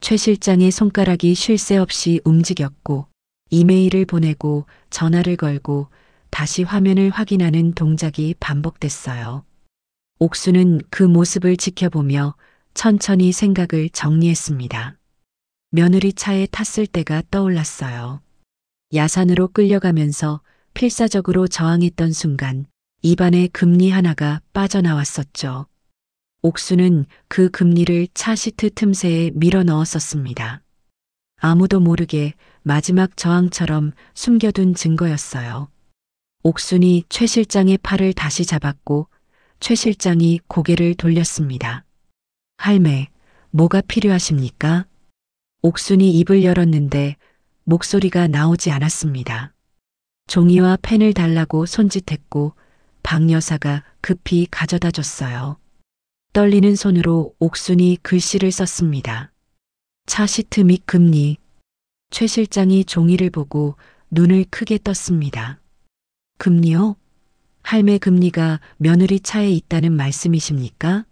최 실장의 손가락이 쉴 새 없이 움직였고 이메일을 보내고 전화를 걸고 다시 화면을 확인하는 동작이 반복됐어요. 옥수는 그 모습을 지켜보며 천천히 생각을 정리했습니다. 며느리 차에 탔을 때가 떠올랐어요. 야산으로 끌려가면서 필사적으로 저항했던 순간 입안에 금리 하나가 빠져나왔었죠. 옥수는 그 금리를 차 시트 틈새에 밀어 넣었었습니다. 아무도 모르게 마지막 저항처럼 숨겨둔 증거였어요. 옥순이 최 실장의 팔을 다시 잡았고 최 실장이 고개를 돌렸습니다. 할매, 뭐가 필요하십니까? 옥순이 입을 열었는데 목소리가 나오지 않았습니다. 종이와 펜을 달라고 손짓했고 박 여사가 급히 가져다 줬어요. 떨리는 손으로 옥순이 글씨를 썼습니다. 차 시트 및 금리. 최 실장이 종이를 보고 눈을 크게 떴습니다. 금리요? 할매 금리가 며느리 차에 있다는 말씀이십니까?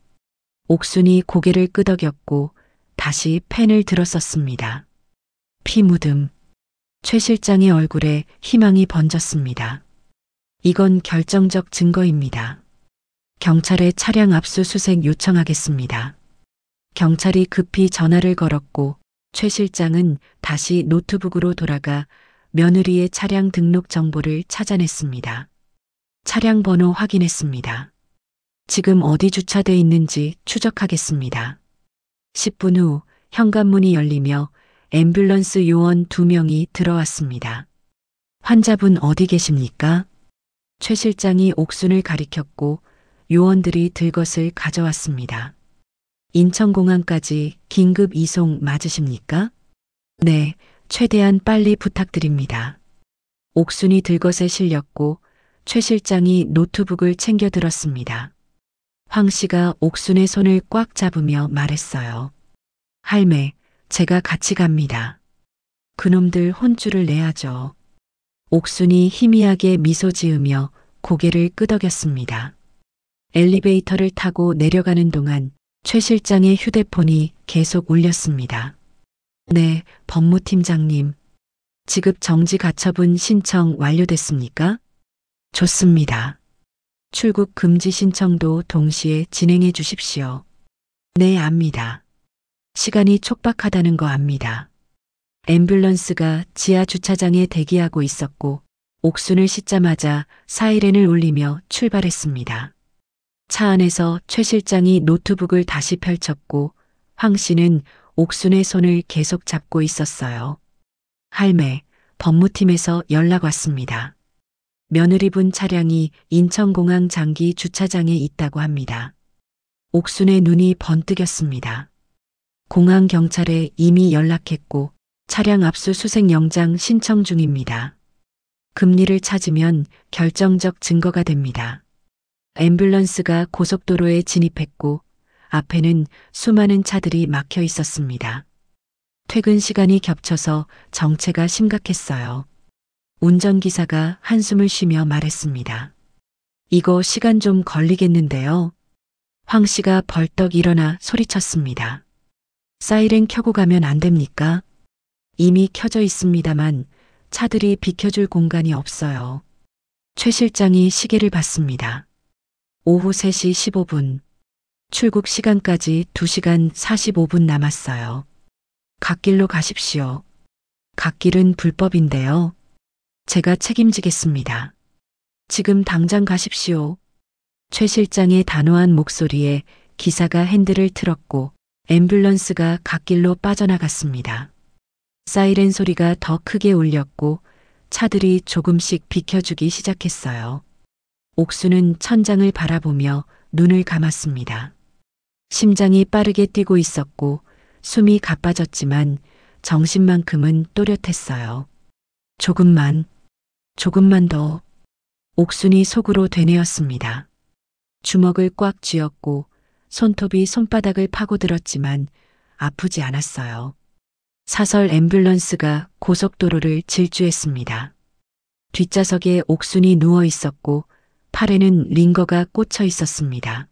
옥순이 고개를 끄덕였고 다시 펜을 들었었습니다. 피 묻음. 최 실장의 얼굴에 희망이 번졌습니다. 이건 결정적 증거입니다. 경찰에 차량 압수수색 요청하겠습니다. 경찰이 급히 전화를 걸었고 최 실장은 다시 노트북으로 돌아가 며느리의 차량 등록 정보를 찾아냈습니다. 차량 번호 확인했습니다. 지금 어디 주차돼 있는지 추적하겠습니다. 10분 후 현관문이 열리며 앰뷸런스 요원 2명이 들어왔습니다. 환자분 어디 계십니까? 최 실장이 옥순을 가리켰고 요원들이 들 것을 가져왔습니다. 인천공항까지 긴급 이송 맞으십니까? 네, 최대한 빨리 부탁드립니다. 옥순이 들 것에 실렸고 최 실장이 노트북을 챙겨 들었습니다. 황 씨가 옥순의 손을 꽉 잡으며 말했어요. 할매, 제가 같이 갑니다. 그놈들 혼쭐을 내야죠. 옥순이 희미하게 미소 지으며 고개를 끄덕였습니다. 엘리베이터를 타고 내려가는 동안 최 실장의 휴대폰이 계속 울렸습니다. 네, 법무팀장님. 지급 정지 가처분 신청 완료됐습니까? 좋습니다. 출국 금지 신청도 동시에 진행해 주십시오. 네, 압니다. 시간이 촉박하다는 거 압니다. 앰뷸런스가 지하 주차장에 대기하고 있었고 옥순을 싣자마자 사이렌을 울리며 출발했습니다. 차 안에서 최 실장이 노트북을 다시 펼쳤고 황 씨는 옥순의 손을 계속 잡고 있었어요. 할매, 법무팀에서 연락 왔습니다. 며느리분 차량이 인천공항 장기 주차장에 있다고 합니다. 옥순의 눈이 번뜩였습니다. 공항 경찰에 이미 연락했고 차량 압수수색 영장 신청 중입니다. 금리를 찾으면 결정적 증거가 됩니다. 앰뷸런스가 고속도로에 진입했고 앞에는 수많은 차들이 막혀 있었습니다. 퇴근 시간이 겹쳐서 정체가 심각했어요. 운전기사가 한숨을 쉬며 말했습니다. 이거 시간 좀 걸리겠는데요. 황 씨가 벌떡 일어나 소리쳤습니다. 사이렌 켜고 가면 안 됩니까? 이미 켜져 있습니다만 차들이 비켜줄 공간이 없어요. 최 실장이 시계를 봤습니다. 오후 3시 15분. 출국 시간까지 2시간 45분 남았어요. 갓길로 가십시오. 갓길은 불법인데요. 제가 책임지겠습니다. 지금 당장 가십시오. 최 실장의 단호한 목소리에 기사가 핸들을 틀었고 앰뷸런스가 갓길로 빠져나갔습니다. 사이렌 소리가 더 크게 울렸고 차들이 조금씩 비켜주기 시작했어요. 옥수는 천장을 바라보며 눈을 감았습니다. 심장이 빠르게 뛰고 있었고 숨이 가빠졌지만 정신만큼은 또렷했어요. 조금만 더. 옥순이 속으로 되뇌었습니다. 주먹을 꽉 쥐었고 손톱이 손바닥을 파고들었지만 아프지 않았어요. 사설 앰뷸런스가 고속도로를 질주했습니다. 뒷좌석에 옥순이 누워 있었고 팔에는 링거가 꽂혀 있었습니다.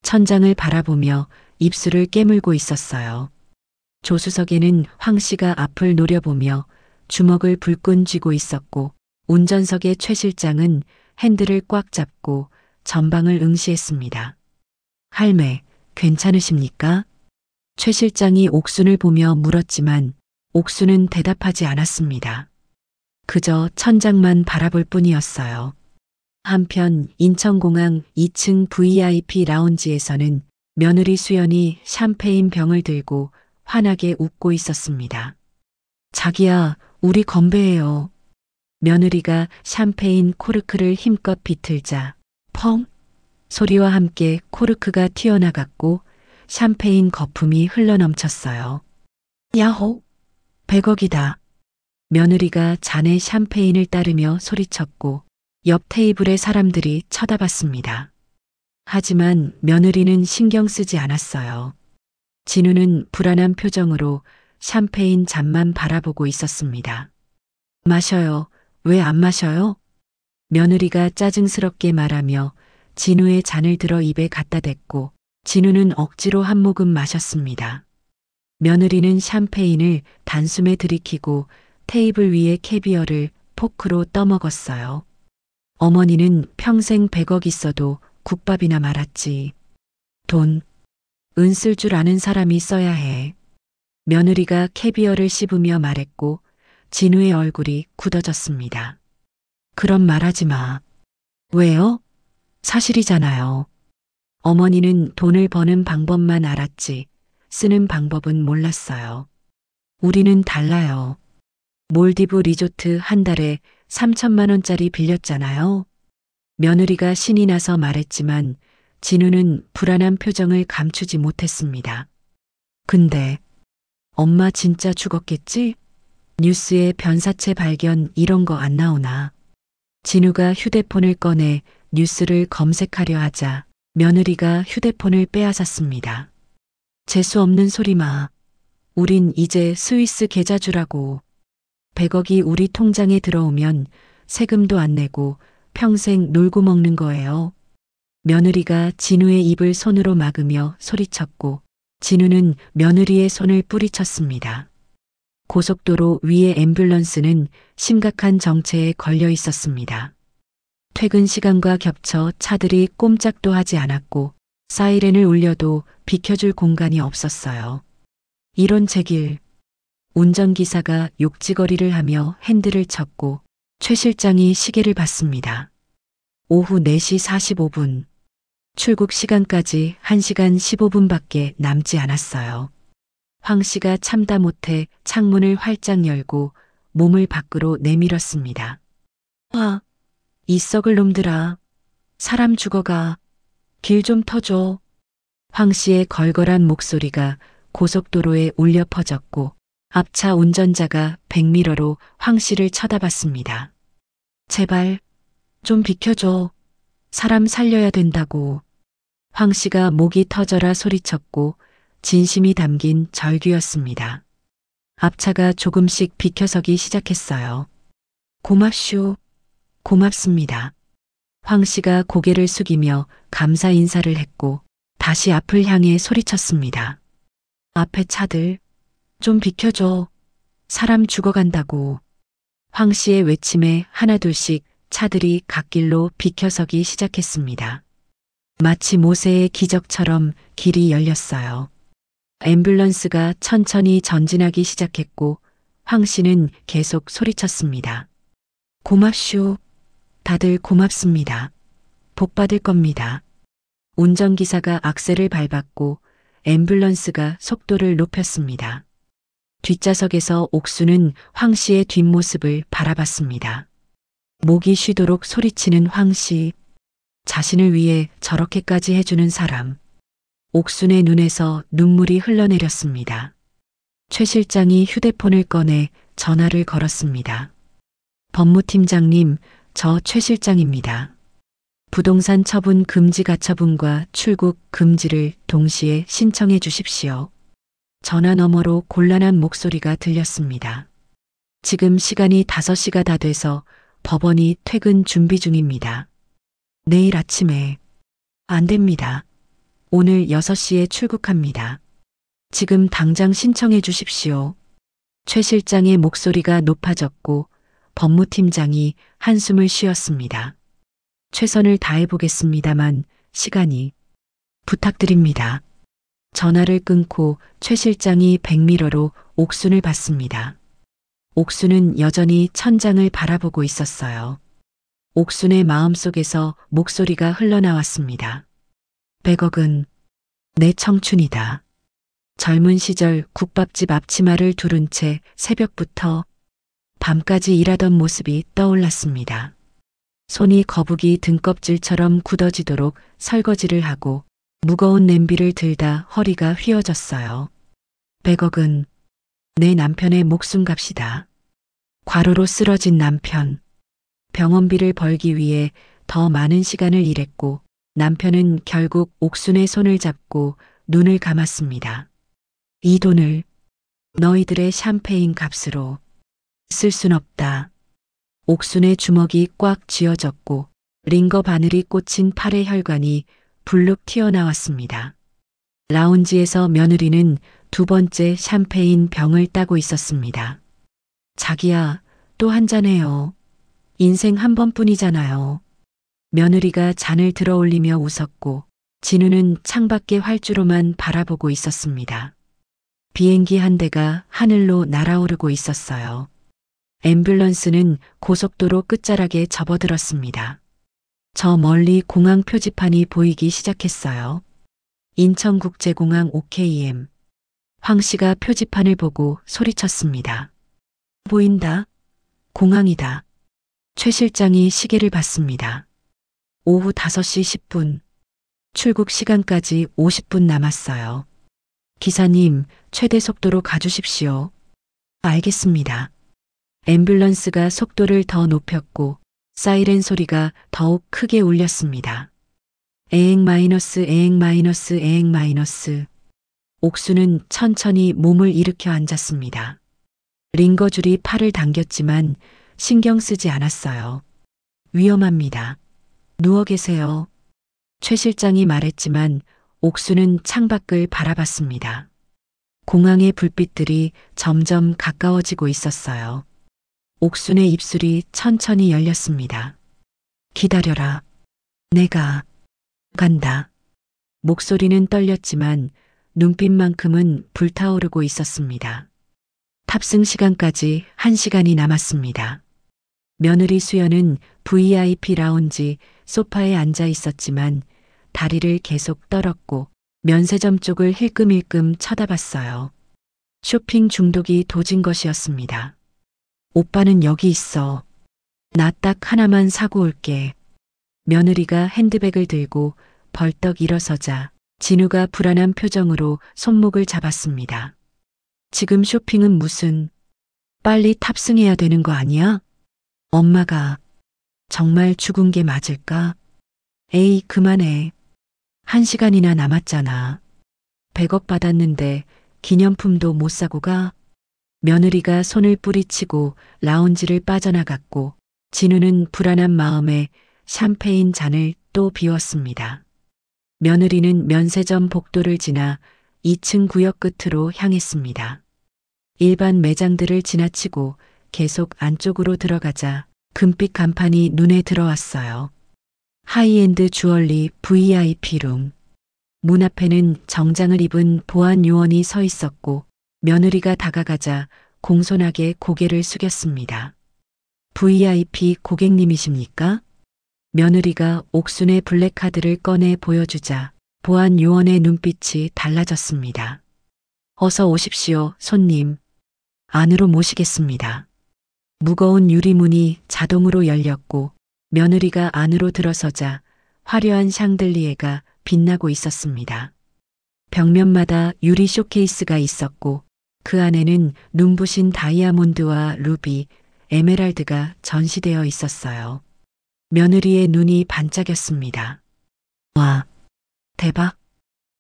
천장을 바라보며 입술을 깨물고 있었어요. 조수석에는 황 씨가 앞을 노려보며 주먹을 불끈 쥐고 있었고 운전석의 최 실장은 핸들을 꽉 잡고 전방을 응시했습니다. 할매, 괜찮으십니까? 최 실장이 옥순을 보며 물었지만 옥순은 대답하지 않았습니다. 그저 천장만 바라볼 뿐이었어요. 한편 인천공항 2층 VIP 라운지에서는 며느리 수연이 샴페인 병을 들고 환하게 웃고 있었습니다. 자기야, 우리 건배해요. 며느리가 샴페인 코르크를 힘껏 비틀자 펑! 소리와 함께 코르크가 튀어나갔고 샴페인 거품이 흘러넘쳤어요. 야호! 100억이다. 며느리가 잔에 샴페인을 따르며 소리쳤고 옆 테이블의 사람들이 쳐다봤습니다. 하지만 며느리는 신경 쓰지 않았어요. 진우는 불안한 표정으로 샴페인 잔만 바라보고 있었습니다. 마셔요. 왜 안 마셔요? 며느리가 짜증스럽게 말하며 진우의 잔을 들어 입에 갖다 댔고 진우는 억지로 한 모금 마셨습니다. 며느리는 샴페인을 단숨에 들이키고 테이블 위에 캐비어를 포크로 떠먹었어요. 어머니는 평생 100억 있어도 국밥이나 말았지. 돈, 은 쓸 줄 아는 사람이 써야 해. 며느리가 캐비어를 씹으며 말했고 진우의 얼굴이 굳어졌습니다. 그런 말하지 마. 왜요? 사실이잖아요. 어머니는 돈을 버는 방법만 알았지 쓰는 방법은 몰랐어요. 우리는 달라요. 몰디브 리조트 한 달에 3천만 원짜리 빌렸잖아요. 며느리가 신이 나서 말했지만 진우는 불안한 표정을 감추지 못했습니다. 근데 엄마 진짜 죽었겠지? 뉴스에 변사체 발견 이런 거 안 나오나? 진우가 휴대폰을 꺼내 뉴스를 검색하려 하자 며느리가 휴대폰을 빼앗았습니다. 재수 없는 소리 마. 우린 이제 스위스 계좌주라고. 100억이 우리 통장에 들어오면 세금도 안 내고 평생 놀고 먹는 거예요. 며느리가 진우의 입을 손으로 막으며 소리쳤고 진우는 며느리의 손을 뿌리쳤습니다. 고속도로 위의 앰뷸런스는 심각한 정체에 걸려 있었습니다. 퇴근 시간과 겹쳐 차들이 꼼짝도 하지 않았고 사이렌을 울려도 비켜줄 공간이 없었어요. 이런 제길. 운전기사가 욕지거리를 하며 핸들을 쳤고 최 실장이 시계를 봤습니다. 오후 4시 45분. 출국 시간까지 1시간 15분밖에 남지 않았어요. 황 씨가 참다 못해 창문을 활짝 열고 몸을 밖으로 내밀었습니다. 아, 이 썩을 놈들아. 사람 죽어가. 길 좀 터줘. 황 씨의 걸걸한 목소리가 고속도로에 울려 퍼졌고 앞차 운전자가 백미러로 황 씨를 쳐다봤습니다. 제발 좀 비켜줘. 사람 살려야 된다고. 황 씨가 목이 터져라 소리쳤고 진심이 담긴 절규였습니다. 앞차가 조금씩 비켜서기 시작했어요. 고맙쇼. 고맙습니다. 황 씨가 고개를 숙이며 감사 인사를 했고 다시 앞을 향해 소리쳤습니다. 앞에 차들 좀 비켜줘. 사람 죽어간다고. 황 씨의 외침에 하나둘씩 차들이 갓길로 비켜서기 시작했습니다. 마치 모세의 기적처럼 길이 열렸어요. 앰뷸런스가 천천히 전진하기 시작했고 황 씨는 계속 소리쳤습니다. 고맙쇼. 다들 고맙습니다. 복 받을 겁니다. 운전기사가 악셀을 밟았고 앰뷸런스가 속도를 높였습니다. 뒷좌석에서 옥수는 황 씨의 뒷모습을 바라봤습니다. 목이 쉬도록 소리치는 황 씨. 자신을 위해 저렇게까지 해주는 사람. 옥순의 눈에서 눈물이 흘러내렸습니다. 최 실장이 휴대폰을 꺼내 전화를 걸었습니다. 법무팀장님, 저 최 실장입니다. 부동산 처분 금지 가처분과 출국 금지를 동시에 신청해 주십시오. 전화 너머로 곤란한 목소리가 들렸습니다. 지금 시간이 5시가 다 돼서 법원이 퇴근 준비 중입니다. 내일 아침에. 안 됩니다. 오늘 6시에 출국합니다. 지금 당장 신청해 주십시오. 최 실장의 목소리가 높아졌고 법무팀장이 한숨을 쉬었습니다. 최선을 다해보겠습니다만 시간이. 부탁드립니다. 전화를 끊고 최 실장이 백미러로 옥순을 봤습니다. 옥순은 여전히 천장을 바라보고 있었어요. 옥순의 마음속에서 목소리가 흘러나왔습니다. 100억은 내 청춘이다. 젊은 시절 국밥집 앞치마를 두른 채 새벽부터 밤까지 일하던 모습이 떠올랐습니다. 손이 거북이 등껍질처럼 굳어지도록 설거지를 하고 무거운 냄비를 들다 허리가 휘어졌어요. 100억은 내 남편의 목숨값이다. 과로로 쓰러진 남편. 병원비를 벌기 위해 더 많은 시간을 일했고 남편은 결국 옥순의 손을 잡고 눈을 감았습니다. 이 돈을 너희들의 샴페인 값으로 쓸 순 없다. 옥순의 주먹이 꽉 쥐어졌고 링거 바늘이 꽂힌 팔의 혈관이 불룩 튀어나왔습니다. 라운지에서 며느리는 2번째 샴페인 병을 따고 있었습니다. 자기야, 또 한 잔해요. 인생 한 번뿐이잖아요. 며느리가 잔을 들어 올리며 웃었고 진우는 창밖의 활주로만 바라보고 있었습니다. 비행기 한 대가 하늘로 날아오르고 있었어요. 앰뷸런스는 고속도로 끝자락에 접어들었습니다. 저 멀리 공항 표지판이 보이기 시작했어요. 인천국제공항 OKM. 황 씨가 표지판을 보고 소리쳤습니다. 보인다. 공항이다. 최 실장이 시계를 봤습니다. 오후 5시 10분. 출국 시간까지 50분 남았어요. 기사님, 최대 속도로 가주십시오. 알겠습니다. 앰뷸런스가 속도를 더 높였고 사이렌 소리가 더욱 크게 울렸습니다. 에행 마이너스 에행 마이너스 에행 마이너스. 옥수는 천천히 몸을 일으켜 앉았습니다. 링거줄이 팔을 당겼지만 신경 쓰지 않았어요. 위험합니다. 누워 계세요. 최 실장이 말했지만 옥수는 창밖을 바라봤습니다. 공항의 불빛들이 점점 가까워지고 있었어요. 옥순의 입술이 천천히 열렸습니다. 기다려라. 내가 간다. 목소리는 떨렸지만 눈빛만큼은 불타오르고 있었습니다. 탑승 시간까지 1시간이 남았습니다. 며느리 수연은 VIP 라운지 소파에 앉아 있었지만 다리를 계속 떨었고 면세점 쪽을 힐끔힐끔 쳐다봤어요. 쇼핑 중독이 도진 것이었습니다. 오빠는 여기 있어. 나 딱 하나만 사고 올게. 며느리가 핸드백을 들고 벌떡 일어서자 진우가 불안한 표정으로 손목을 잡았습니다. 지금 쇼핑은 무슨. 빨리 탑승해야 되는 거 아니야? 엄마가 정말 죽은 게 맞을까? 에이, 그만해. 1시간이나 남았잖아. 100억 받았는데 기념품도 못 사고 가? 며느리가 손을 뿌리치고 라운지를 빠져나갔고 진우는 불안한 마음에 샴페인 잔을 또 비웠습니다. 며느리는 면세점 복도를 지나 2층 구역 끝으로 향했습니다. 일반 매장들을 지나치고 계속 안쪽으로 들어가자 금빛 간판이 눈에 들어왔어요. 하이엔드 주얼리 VIP룸. 문 앞에는 정장을 입은 보안 요원이 서 있었고 며느리가 다가가자 공손하게 고개를 숙였습니다. VIP 고객님이십니까? 며느리가 옥순의 블랙카드를 꺼내 보여주자 보안 요원의 눈빛이 달라졌습니다. 어서 오십시오, 손님. 안으로 모시겠습니다. 무거운 유리문이 자동으로 열렸고 며느리가 안으로 들어서자 화려한 샹들리에가 빛나고 있었습니다. 벽면마다 유리 쇼케이스가 있었고 그 안에는 눈부신 다이아몬드와 루비, 에메랄드가 전시되어 있었어요. 며느리의 눈이 반짝였습니다. 와, 대박!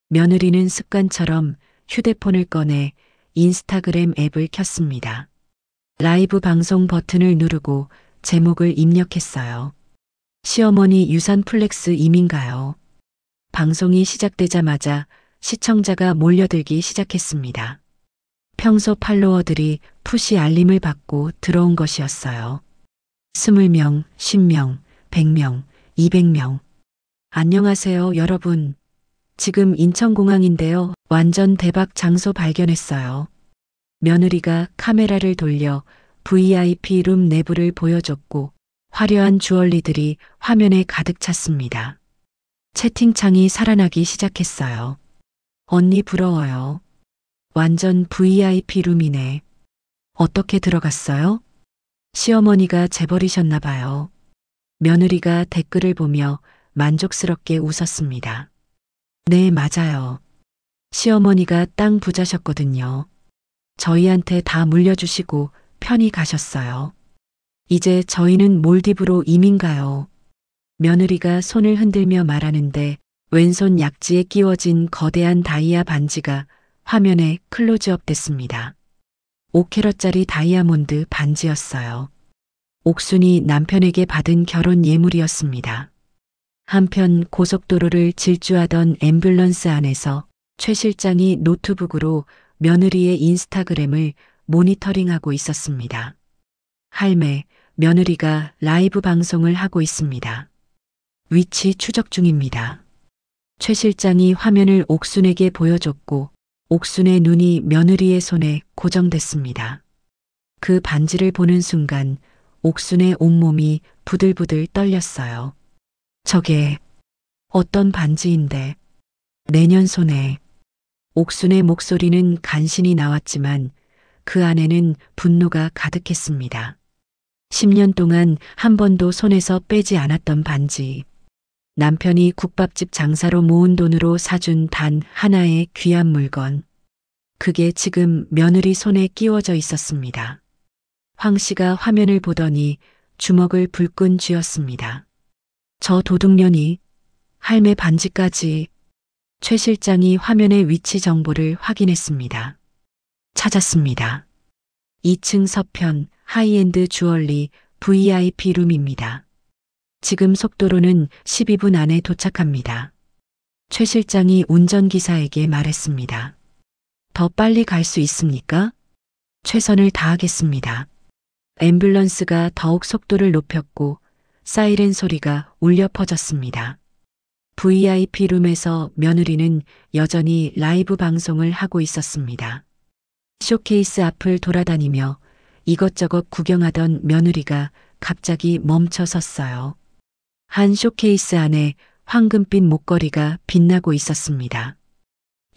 며느리는 습관처럼 휴대폰을 꺼내 인스타그램 앱을 켰습니다. 라이브 방송 버튼을 누르고 제목을 입력했어요. 시어머니 유산 플렉스 임인가요? 방송이 시작되자마자 시청자가 몰려들기 시작했습니다. 평소 팔로워들이 푸시 알림을 받고 들어온 것이었어요. 20명, 10명, 100명, 200명. 안녕하세요, 여러분. 지금 인천공항인데요. 완전 대박 장소 발견했어요. 며느리가 카메라를 돌려 VIP 룸 내부를 보여줬고 화려한 주얼리들이 화면에 가득 찼습니다. 채팅창이 살아나기 시작했어요. 언니 부러워요. 완전 VIP 룸이네. 어떻게 들어갔어요? 시어머니가 재버리셨나 봐요. 며느리가 댓글을 보며 만족스럽게 웃었습니다. 네, 맞아요. 시어머니가 땅 부자셨거든요. 저희한테 다 물려주시고 편히 가셨어요. 이제 저희는 몰디브로 이민 가요. 며느리가 손을 흔들며 말하는데 왼손 약지에 끼워진 거대한 다이아 반지가 화면에 클로즈업 됐습니다. 5캐럿짜리 다이아몬드 반지였어요. 옥순이 남편에게 받은 결혼 예물이었습니다. 한편 고속도로를 질주하던 앰뷸런스 안에서 최 실장이 노트북으로 며느리의 인스타그램을 모니터링하고 있었습니다. 할매, 며느리가 라이브 방송을 하고 있습니다. 위치 추적 중입니다. 최 실장이 화면을 옥순에게 보여줬고 옥순의 눈이 며느리의 손에 고정됐습니다. 그 반지를 보는 순간 옥순의 온몸이 부들부들 떨렸어요. 저게 어떤 반지인데 내년 손에. 옥순의 목소리는 간신히 나왔지만 그 안에는 분노가 가득했습니다. 10년 동안 한 번도 손에서 빼지 않았던 반지. 남편이 국밥집 장사로 모은 돈으로 사준 단 하나의 귀한 물건. 그게 지금 며느리 손에 끼워져 있었습니다. 황 씨가 화면을 보더니 주먹을 불끈 쥐었습니다. 저 도둑년이 할매 반지까지. 최 실장이 화면의 위치 정보를 확인했습니다. 찾았습니다. 2층 서편 하이엔드 주얼리 VIP 룸입니다. 지금 속도로는 12분 안에 도착합니다. 최 실장이 운전기사에게 말했습니다. 더 빨리 갈 수 있습니까? 최선을 다하겠습니다. 앰뷸런스가 더욱 속도를 높였고 사이렌 소리가 울려 퍼졌습니다. VIP 룸에서 며느리는 여전히 라이브 방송을 하고 있었습니다. 쇼케이스 앞을 돌아다니며 이것저것 구경하던 며느리가 갑자기 멈춰 섰어요. 한 쇼케이스 안에 황금빛 목걸이가 빛나고 있었습니다.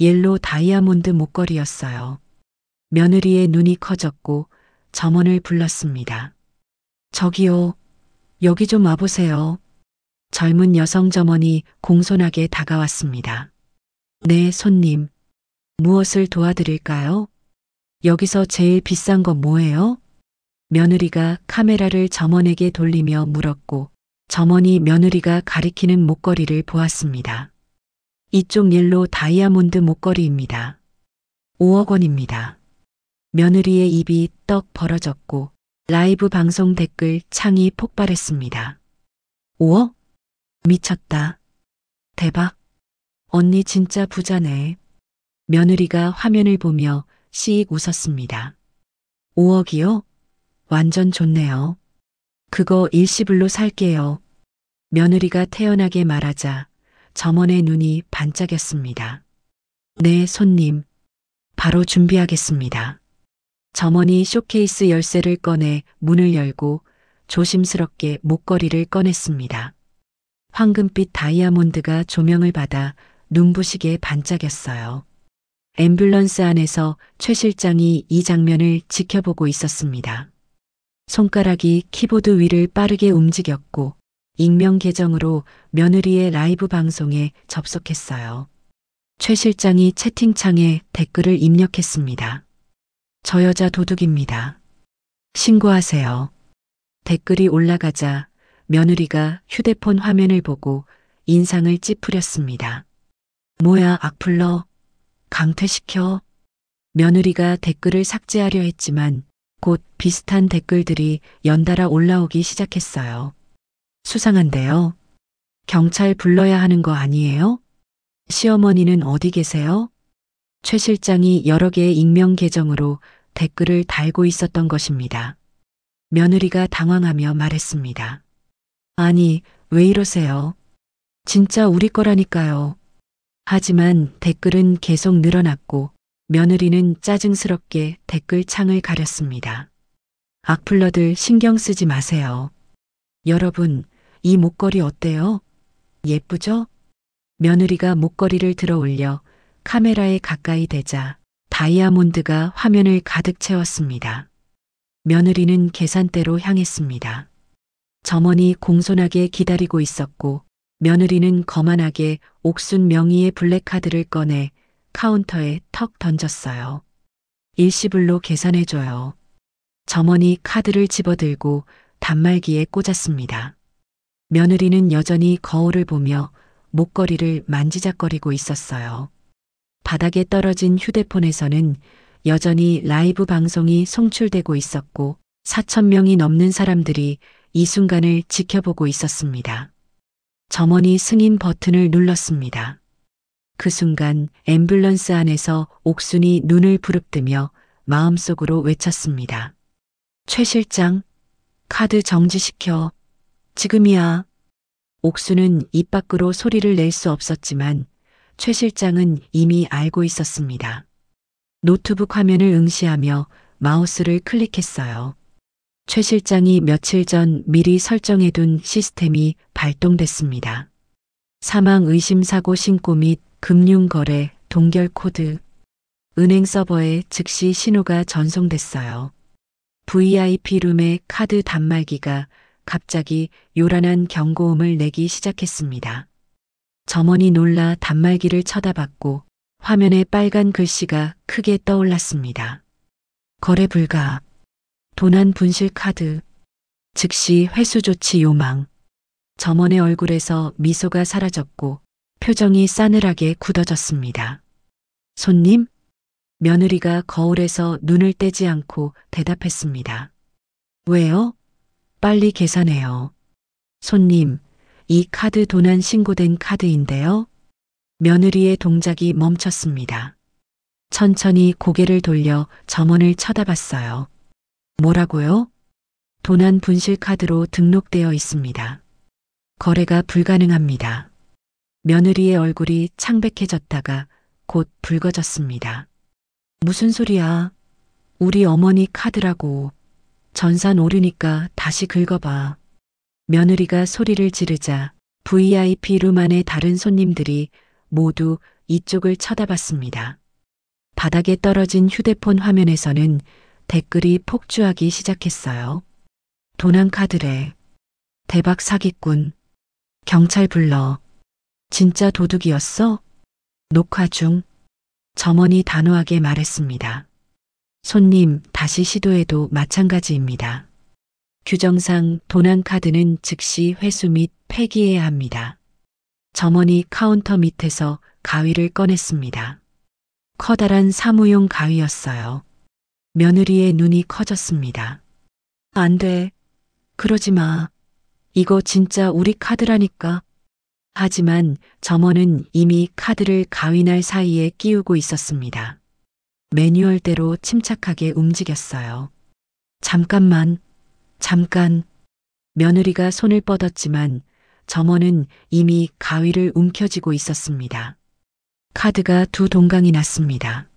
옐로 다이아몬드 목걸이였어요. 며느리의 눈이 커졌고 점원을 불렀습니다. 저기요, 여기 좀 와보세요. 젊은 여성 점원이 공손하게 다가왔습니다. 네, 손님. 무엇을 도와드릴까요? 여기서 제일 비싼 거 뭐예요? 며느리가 카메라를 점원에게 돌리며 물었고 점원이 며느리가 가리키는 목걸이를 보았습니다. 이쪽 옐로 다이아몬드 목걸이입니다. 5억 원입니다. 며느리의 입이 떡 벌어졌고 라이브 방송 댓글 창이 폭발했습니다. 5억? 미쳤다. 대박. 언니 진짜 부자네. 며느리가 화면을 보며 씩 웃었습니다. 5억이요? 완전 좋네요. 그거 일시불로 살게요. 며느리가 태연하게 말하자 점원의 눈이 반짝였습니다. 네, 손님. 바로 준비하겠습니다. 점원이 쇼케이스 열쇠를 꺼내 문을 열고 조심스럽게 목걸이를 꺼냈습니다. 황금빛 다이아몬드가 조명을 받아 눈부시게 반짝였어요. 앰뷸런스 안에서 최 실장이 이 장면을 지켜보고 있었습니다. 손가락이 키보드 위를 빠르게 움직였고 익명 계정으로 며느리의 라이브 방송에 접속했어요. 최 실장이 채팅창에 댓글을 입력했습니다. 저 여자 도둑입니다. 신고하세요. 댓글이 올라가자 며느리가 휴대폰 화면을 보고 인상을 찌푸렸습니다. 뭐야, 악플러. 강퇴시켜. 며느리가 댓글을 삭제하려 했지만 곧 비슷한 댓글들이 연달아 올라오기 시작했어요. 수상한데요. 경찰 불러야 하는 거 아니에요? 시어머니는 어디 계세요? 최 실장이 여러 개의 익명 계정으로 댓글을 달고 있었던 것입니다. 며느리가 당황하며 말했습니다. 아니, 왜 이러세요? 진짜 우리 거라니까요. 하지만 댓글은 계속 늘어났고 며느리는 짜증스럽게 댓글 창을 가렸습니다. 악플러들 신경 쓰지 마세요. 여러분, 이 목걸이 어때요? 예쁘죠? 며느리가 목걸이를 들어 올려 카메라에 가까이 대자 다이아몬드가 화면을 가득 채웠습니다. 며느리는 계산대로 향했습니다. 점원이 공손하게 기다리고 있었고 며느리는 거만하게 옥순 명의의 블랙카드를 꺼내 카운터에 턱 던졌어요. 일시불로 계산해줘요. 점원이 카드를 집어들고 단말기에 꽂았습니다. 며느리는 여전히 거울을 보며 목걸이를 만지작거리고 있었어요. 바닥에 떨어진 휴대폰에서는 여전히 라이브 방송이 송출되고 있었고 4,000명이 넘는 사람들이 이 순간을 지켜보고 있었습니다. 점원이 승인 버튼을 눌렀습니다. 그 순간 앰뷸런스 안에서 옥순이 눈을 부릅뜨며 마음속으로 외쳤습니다. 최 실장, 카드 정지시켜. 지금이야. 옥순은 입 밖으로 소리를 낼 수 없었지만 최 실장은 이미 알고 있었습니다. 노트북 화면을 응시하며 마우스를 클릭했어요. 최 실장이 며칠 전 미리 설정해둔 시스템이 발동됐습니다. 사망 의심 사고 신고 및 금융거래 동결 코드. 은행 서버에 즉시 신호가 전송됐어요. VIP 룸의 카드 단말기가 갑자기 요란한 경고음을 내기 시작했습니다. 점원이 놀라 단말기를 쳐다봤고 화면에 빨간 글씨가 크게 떠올랐습니다. 거래 불가. 도난 분실 카드. 즉시 회수 조치 요망. 점원의 얼굴에서 미소가 사라졌고 표정이 싸늘하게 굳어졌습니다. 손님? 며느리가 거울에서 눈을 떼지 않고 대답했습니다. 왜요? 빨리 계산해요. 손님, 이 카드 도난 신고된 카드인데요. 며느리의 동작이 멈췄습니다. 천천히 고개를 돌려 점원을 쳐다봤어요. 뭐라고요? 도난 분실 카드로 등록되어 있습니다. 거래가 불가능합니다. 며느리의 얼굴이 창백해졌다가 곧 붉어졌습니다. 무슨 소리야? 우리 어머니 카드라고. 전산 오류니까 다시 긁어봐. 며느리가 소리를 지르자 VIP 룸 안의 다른 손님들이 모두 이쪽을 쳐다봤습니다. 바닥에 떨어진 휴대폰 화면에서는 댓글이 폭주하기 시작했어요. 도난 카드래. 대박 사기꾼. 경찰 불러. 진짜 도둑이었어? 녹화 중. 점원이 단호하게 말했습니다. 손님, 다시 시도해도 마찬가지입니다. 규정상 도난 카드는 즉시 회수 및 폐기해야 합니다. 점원이 카운터 밑에서 가위를 꺼냈습니다. 커다란 사무용 가위였어요. 며느리의 눈이 커졌습니다. 안 돼. 그러지 마. 이거 진짜 우리 카드라니까. 하지만 점원은 이미 카드를 가위날 사이에 끼우고 있었습니다. 매뉴얼대로 침착하게 움직였어요. 잠깐만. 잠깐. 며느리가 손을 뻗었지만 점원은 이미 가위를 움켜쥐고 있었습니다. 카드가 두 동강이 났습니다.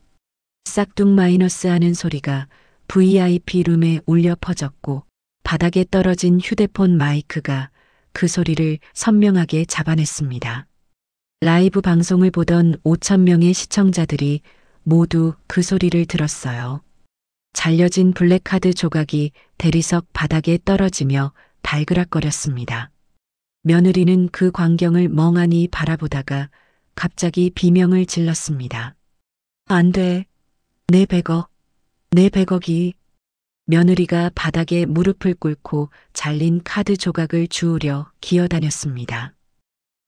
싹둑 마이너스 하는 소리가 VIP 룸에 울려 퍼졌고 바닥에 떨어진 휴대폰 마이크가 그 소리를 선명하게 잡아냈습니다. 라이브 방송을 보던 5,000명의 시청자들이 모두 그 소리를 들었어요. 잘려진 블랙카드 조각이 대리석 바닥에 떨어지며 발그락거렸습니다. 며느리는 그 광경을 멍하니 바라보다가 갑자기 비명을 질렀습니다. 안 돼. 내 100억. 내 100억이. 며느리가 바닥에 무릎을 꿇고 잘린 카드 조각을 주우려 기어다녔습니다.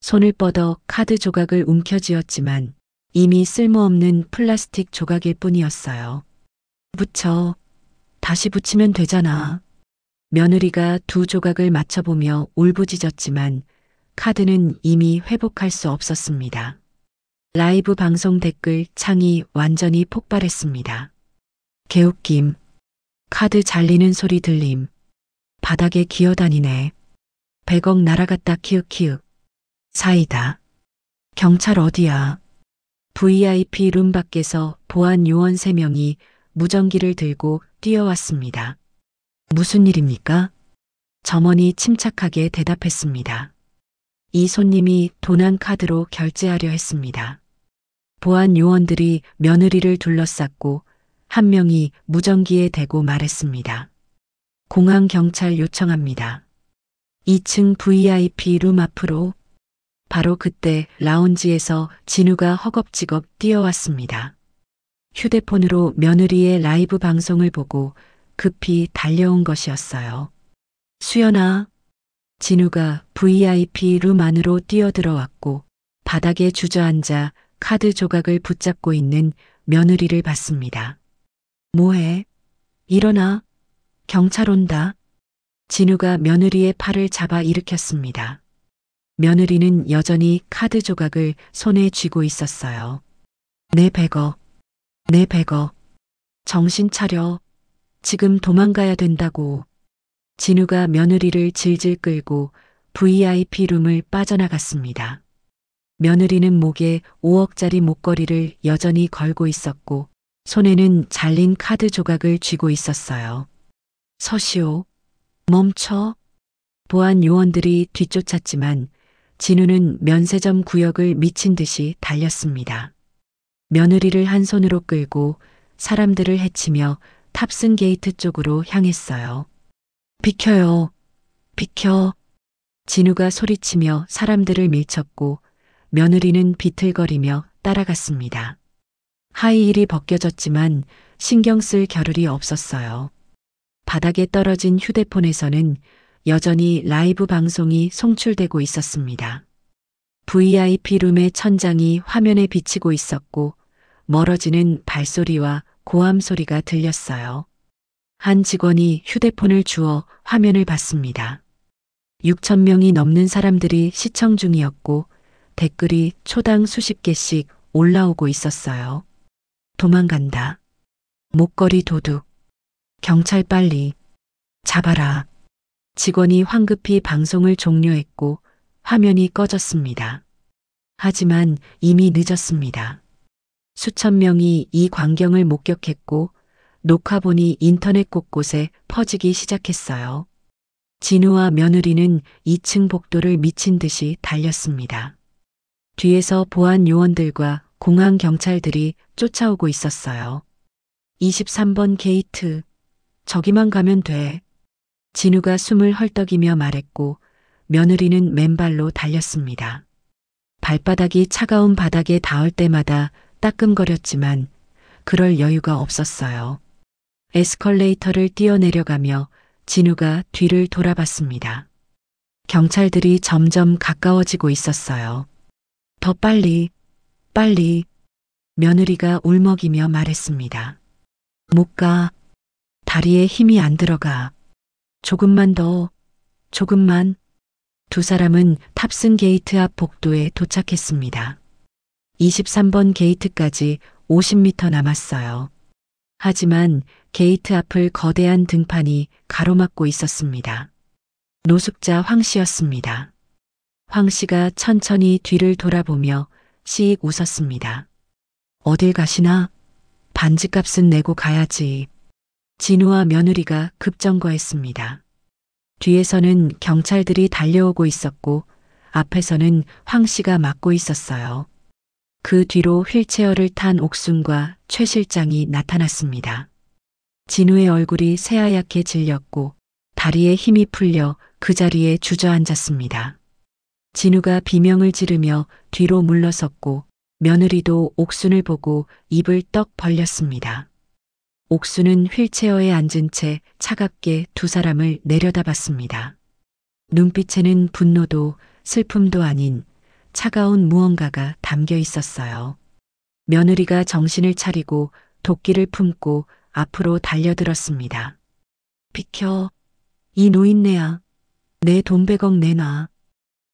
손을 뻗어 카드 조각을 움켜쥐었지만 이미 쓸모없는 플라스틱 조각일 뿐이었어요. 붙여. 다시 붙이면 되잖아. 며느리가 두 조각을 맞춰보며 울부짖었지만 카드는 이미 회복할 수 없었습니다. 라이브 방송 댓글 창이 완전히 폭발했습니다. 개웃김. 카드 잘리는 소리 들림. 바닥에 기어다니네. 100억 날아갔다 키읔키읔. 사이다. 경찰 어디야? VIP 룸 밖에서 보안 요원 3명이 무전기를 들고 뛰어왔습니다. 무슨 일입니까? 점원이 침착하게 대답했습니다. 이 손님이 도난 카드로 결제하려 했습니다. 보안 요원들이 며느리를 둘러쌌고 한 명이 무전기에 대고 말했습니다. 공항 경찰 요청합니다. 2층 VIP 룸 앞으로. 바로 그때 라운지에서 진우가 허겁지겁 뛰어왔습니다. 휴대폰으로 며느리의 라이브 방송을 보고 급히 달려온 것이었어요. 수연아. 진우가 VIP 룸 안으로 뛰어들어왔고 바닥에 주저앉아 카드 조각을 붙잡고 있는 며느리를 봤습니다. 뭐해? 일어나. 경찰 온다. 진우가 며느리의 팔을 잡아 일으켰습니다. 며느리는 여전히 카드 조각을 손에 쥐고 있었어요. 내 100억. 내 100억. 정신 차려. 지금 도망가야 된다고. 진우가 며느리를 질질 끌고 VIP 룸을 빠져나갔습니다. 며느리는 목에 5억짜리 목걸이를 여전히 걸고 있었고 손에는 잘린 카드 조각을 쥐고 있었어요. 서시오. 멈춰. 보안 요원들이 뒤쫓았지만 진우는 면세점 구역을 미친 듯이 달렸습니다. 며느리를 한 손으로 끌고 사람들을 헤치며 탑승 게이트 쪽으로 향했어요. 비켜요. 비켜. 진우가 소리치며 사람들을 밀쳤고 며느리는 비틀거리며 따라갔습니다. 하이힐이 벗겨졌지만 신경 쓸 겨를이 없었어요. 바닥에 떨어진 휴대폰에서는 여전히 라이브 방송이 송출되고 있었습니다. VIP 룸의 천장이 화면에 비치고 있었고 멀어지는 발소리와 고함 소리가 들렸어요. 한 직원이 휴대폰을 주워 화면을 봤습니다. 6천 명이 넘는 사람들이 시청 중이었고 댓글이 초당 수십 개씩 올라오고 있었어요. 도망간다. 목걸이 도둑. 경찰 빨리. 잡아라. 직원이 황급히 방송을 종료했고 화면이 꺼졌습니다. 하지만 이미 늦었습니다. 수천 명이 이 광경을 목격했고 녹화본이 인터넷 곳곳에 퍼지기 시작했어요. 진우와 며느리는 2층 복도를 미친 듯이 달렸습니다. 뒤에서 보안 요원들과 공항 경찰들이 쫓아오고 있었어요. 23번 게이트. 저기만 가면 돼. 진우가 숨을 헐떡이며 말했고 며느리는 맨발로 달렸습니다. 발바닥이 차가운 바닥에 닿을 때마다 따끔거렸지만 그럴 여유가 없었어요. 에스컬레이터를 뛰어내려가며 진우가 뒤를 돌아봤습니다. 경찰들이 점점 가까워지고 있었어요. 더 빨리, 빨리. 며느리가 울먹이며 말했습니다. 못 가. 다리에 힘이 안 들어가. 조금만 더, 조금만. 두 사람은 탑승 게이트 앞 복도에 도착했습니다. 23번 게이트까지 50m 남았어요. 하지만 게이트 앞을 거대한 등판이 가로막고 있었습니다. 노숙자 황 씨였습니다. 황 씨가 천천히 뒤를 돌아보며 씩 웃었습니다. 어딜 가시나? 반지값은 내고 가야지. 진우와 며느리가 급정거했습니다. 뒤에서는 경찰들이 달려오고 있었고 앞에서는 황 씨가 막고 있었어요. 그 뒤로 휠체어를 탄 옥순과 최 실장이 나타났습니다. 진우의 얼굴이 새하얗게 질렸고 다리에 힘이 풀려 그 자리에 주저앉았습니다. 진우가 비명을 지르며 뒤로 물러섰고 며느리도 옥순을 보고 입을 떡 벌렸습니다. 옥순은 휠체어에 앉은 채 차갑게 두 사람을 내려다봤습니다. 눈빛에는 분노도 슬픔도 아닌 차가운 무언가가 담겨 있었어요. 며느리가 정신을 차리고 도끼를 품고 앞으로 달려들었습니다. 비켜, 이 노인네야. 내 돈 100억 내놔.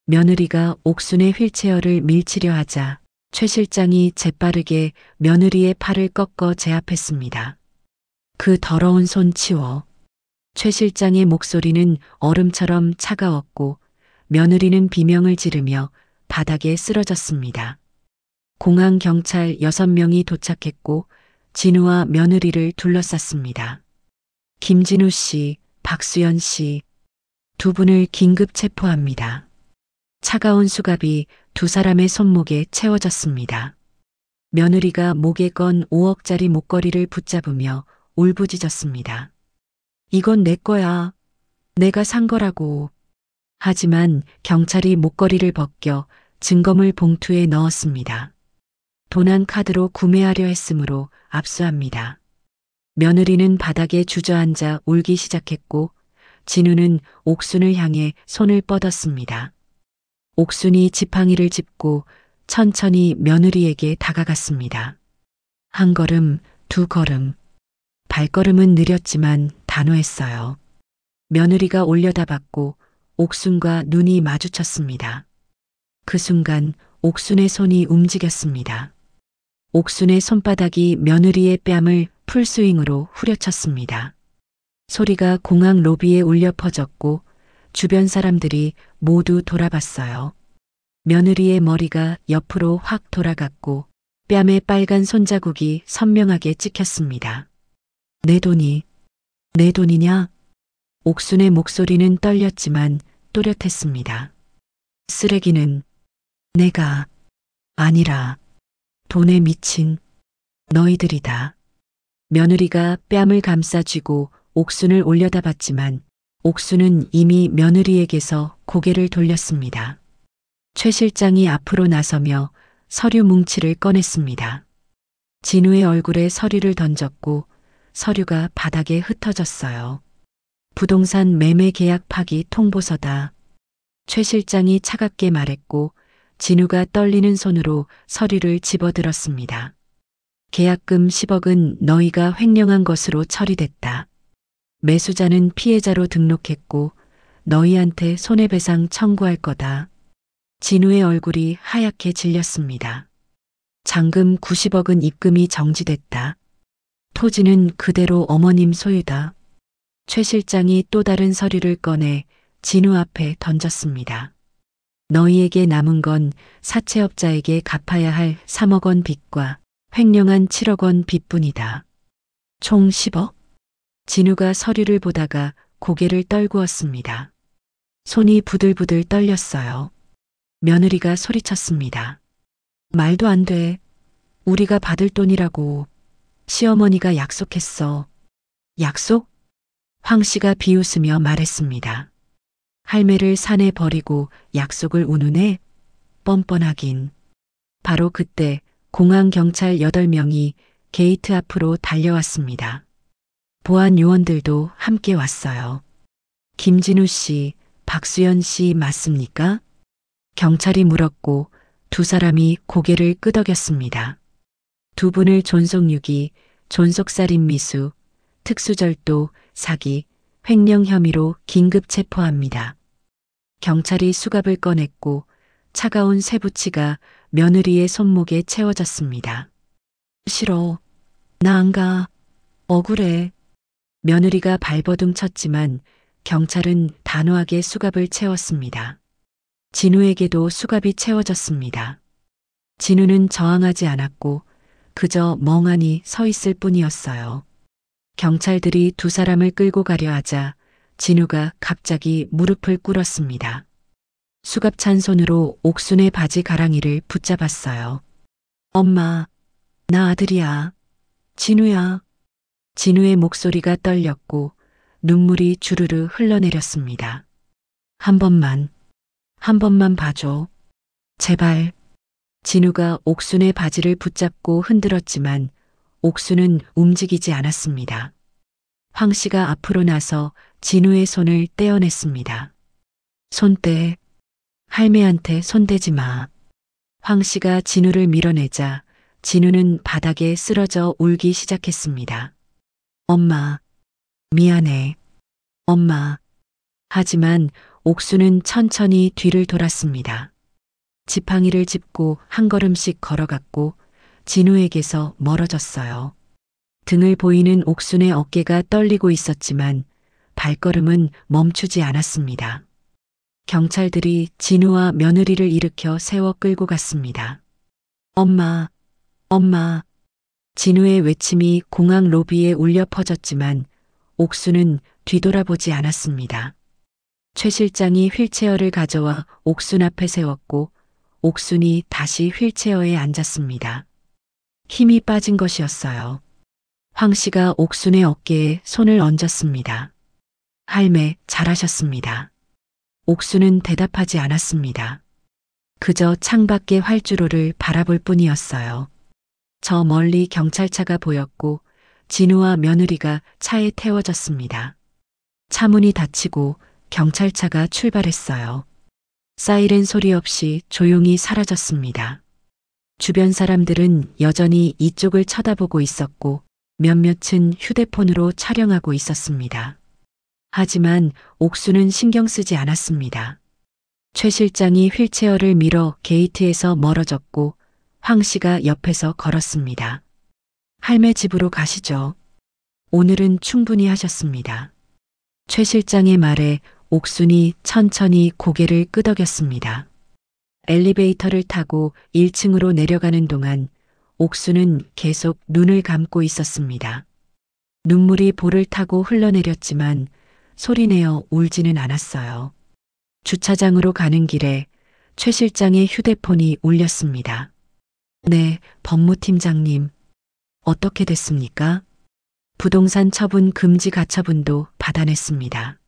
며느리가 옥순의 휠체어를 밀치려 하자 최 실장이 재빠르게 며느리의 팔을 꺾어 제압했습니다. 그 더러운 손 치워. 최 실장의 목소리는 얼음처럼 차가웠고 며느리는 비명을 지르며 바닥에 쓰러졌습니다. 공항 경찰 6명이 도착했고 진우와 며느리를 둘러쌌습니다. 김진우 씨, 박수연 씨, 두 분을 긴급 체포합니다. 차가운 수갑이 두 사람의 손목에 채워졌습니다. 며느리가 목에 건 5억짜리 목걸이를 붙잡으며 울부짖었습니다. 이건 내 거야. 내가 산 거라고. 하지만 경찰이 목걸이를 벗겨 증거물 봉투에 넣었습니다. 도난 카드로 구매하려 했으므로 압수합니다. 며느리는 바닥에 주저앉아 울기 시작했고 진우는 옥순을 향해 손을 뻗었습니다. 옥순이 지팡이를 짚고 천천히 며느리에게 다가갔습니다. 한 걸음, 두 걸음. 발걸음은 느렸지만 단호했어요. 며느리가 올려다봤고 옥순과 눈이 마주쳤습니다. 그 순간 옥순의 손이 움직였습니다. 옥순의 손바닥이 며느리의 뺨을 풀스윙으로 후려쳤습니다. 소리가 공항 로비에 울려 퍼졌고 주변 사람들이 모두 돌아봤어요. 며느리의 머리가 옆으로 확 돌아갔고 뺨에 빨간 손자국이 선명하게 찍혔습니다. 내 돈이, 내 돈이냐? 옥순의 목소리는 떨렸지만 또렷했습니다. 쓰레기는 내가 아니라 돈에 미친 너희들이다. 며느리가 뺨을 감싸쥐고 옥순을 올려다봤지만 옥순은 이미 며느리에게서 고개를 돌렸습니다. 최 실장이 앞으로 나서며 서류 뭉치를 꺼냈습니다. 진우의 얼굴에 서류를 던졌고 서류가 바닥에 흩어졌어요. 부동산 매매 계약 파기 통보서다. 최 실장이 차갑게 말했고 진우가 떨리는 손으로 서류를 집어들었습니다. 계약금 10억은 너희가 횡령한 것으로 처리됐다. 매수자는 피해자로 등록했고 너희한테 손해배상 청구할 거다. 진우의 얼굴이 하얗게 질렸습니다. 잔금 90억은 입금이 정지됐다. 토지는 그대로 어머님 소유다. 최 실장이 또 다른 서류를 꺼내 진우 앞에 던졌습니다. 너희에게 남은 건 사채업자에게 갚아야 할 3억 원 빚과 횡령한 7억 원 빚뿐이다. 총 10억? 진우가 서류를 보다가 고개를 떨구었습니다. 손이 부들부들 떨렸어요. 며느리가 소리쳤습니다. 말도 안 돼. 우리가 받을 돈이라고. 시어머니가 약속했어. 약속? 황 씨가 비웃으며 말했습니다. 할매를 산에 버리고 약속을 운운해? 뻔뻔하긴. 바로 그때 공항 경찰 8명이 게이트 앞으로 달려왔습니다. 보안 요원들도 함께 왔어요. 김진우 씨, 박수연 씨 맞습니까? 경찰이 물었고 두 사람이 고개를 끄덕였습니다. 두 분을 존속유기, 존속살인 미수, 특수절도, 사기, 횡령 혐의로 긴급 체포합니다. 경찰이 수갑을 꺼냈고 차가운 쇠붙이가 며느리의 손목에 채워졌습니다. 싫어. 나 안 가. 억울해. 며느리가 발버둥 쳤지만 경찰은 단호하게 수갑을 채웠습니다. 진우에게도 수갑이 채워졌습니다. 진우는 저항하지 않았고 그저 멍하니 서 있을 뿐이었어요. 경찰들이 두 사람을 끌고 가려 하자 진우가 갑자기 무릎을 꿇었습니다. 수갑 찬 손으로 옥순의 바지 가랑이를 붙잡았어요. 엄마, 나 아들이야. 진우야. 진우의 목소리가 떨렸고 눈물이 주르르 흘러내렸습니다. 한 번만, 한 번만 봐줘. 제발. 진우가 옥순의 바지를 붙잡고 흔들었지만 옥순은 움직이지 않았습니다. 황 씨가 앞으로 나서 진우의 손을 떼어냈습니다. 손 떼. 할매한테 손대지 마. 황 씨가 진우를 밀어내자 진우는 바닥에 쓰러져 울기 시작했습니다. 엄마, 미안해. 엄마. 하지만 옥수는 천천히 뒤를 돌았습니다. 지팡이를 짚고 한 걸음씩 걸어갔고 진우에게서 멀어졌어요. 등을 보이는 옥순의 어깨가 떨리고 있었지만 발걸음은 멈추지 않았습니다. 경찰들이 진우와 며느리를 일으켜 세워 끌고 갔습니다. 엄마, 엄마. 진우의 외침이 공항 로비에 울려 퍼졌지만 옥수는 뒤돌아보지 않았습니다. 최 실장이 휠체어를 가져와 옥순 앞에 세웠고 옥순이 다시 휠체어에 앉았습니다. 힘이 빠진 것이었어요. 황 씨가 옥순의 어깨에 손을 얹었습니다. 할매, 잘하셨습니다. 옥순은 대답하지 않았습니다. 그저 창밖의 활주로를 바라볼 뿐이었어요. 저 멀리 경찰차가 보였고 진우와 며느리가 차에 태워졌습니다. 차 문이 닫히고 경찰차가 출발했어요. 사이렌 소리 없이 조용히 사라졌습니다. 주변 사람들은 여전히 이쪽을 쳐다보고 있었고 몇몇은 휴대폰으로 촬영하고 있었습니다. 하지만 옥수는 신경 쓰지 않았습니다. 최 실장이 휠체어를 밀어 게이트에서 멀어졌고 황 씨가 옆에서 걸었습니다. 할매 집으로 가시죠. 오늘은 충분히 하셨습니다. 최 실장의 말에 옥순이 천천히 고개를 끄덕였습니다. 엘리베이터를 타고 1층으로 내려가는 동안 옥순은 계속 눈을 감고 있었습니다. 눈물이 볼을 타고 흘러내렸지만 소리내어 울지는 않았어요. 주차장으로 가는 길에 최 실장의 휴대폰이 울렸습니다. 네, 법무팀장님. 어떻게 됐습니까? 부동산 처분 금지 가처분도 받아냈습니다.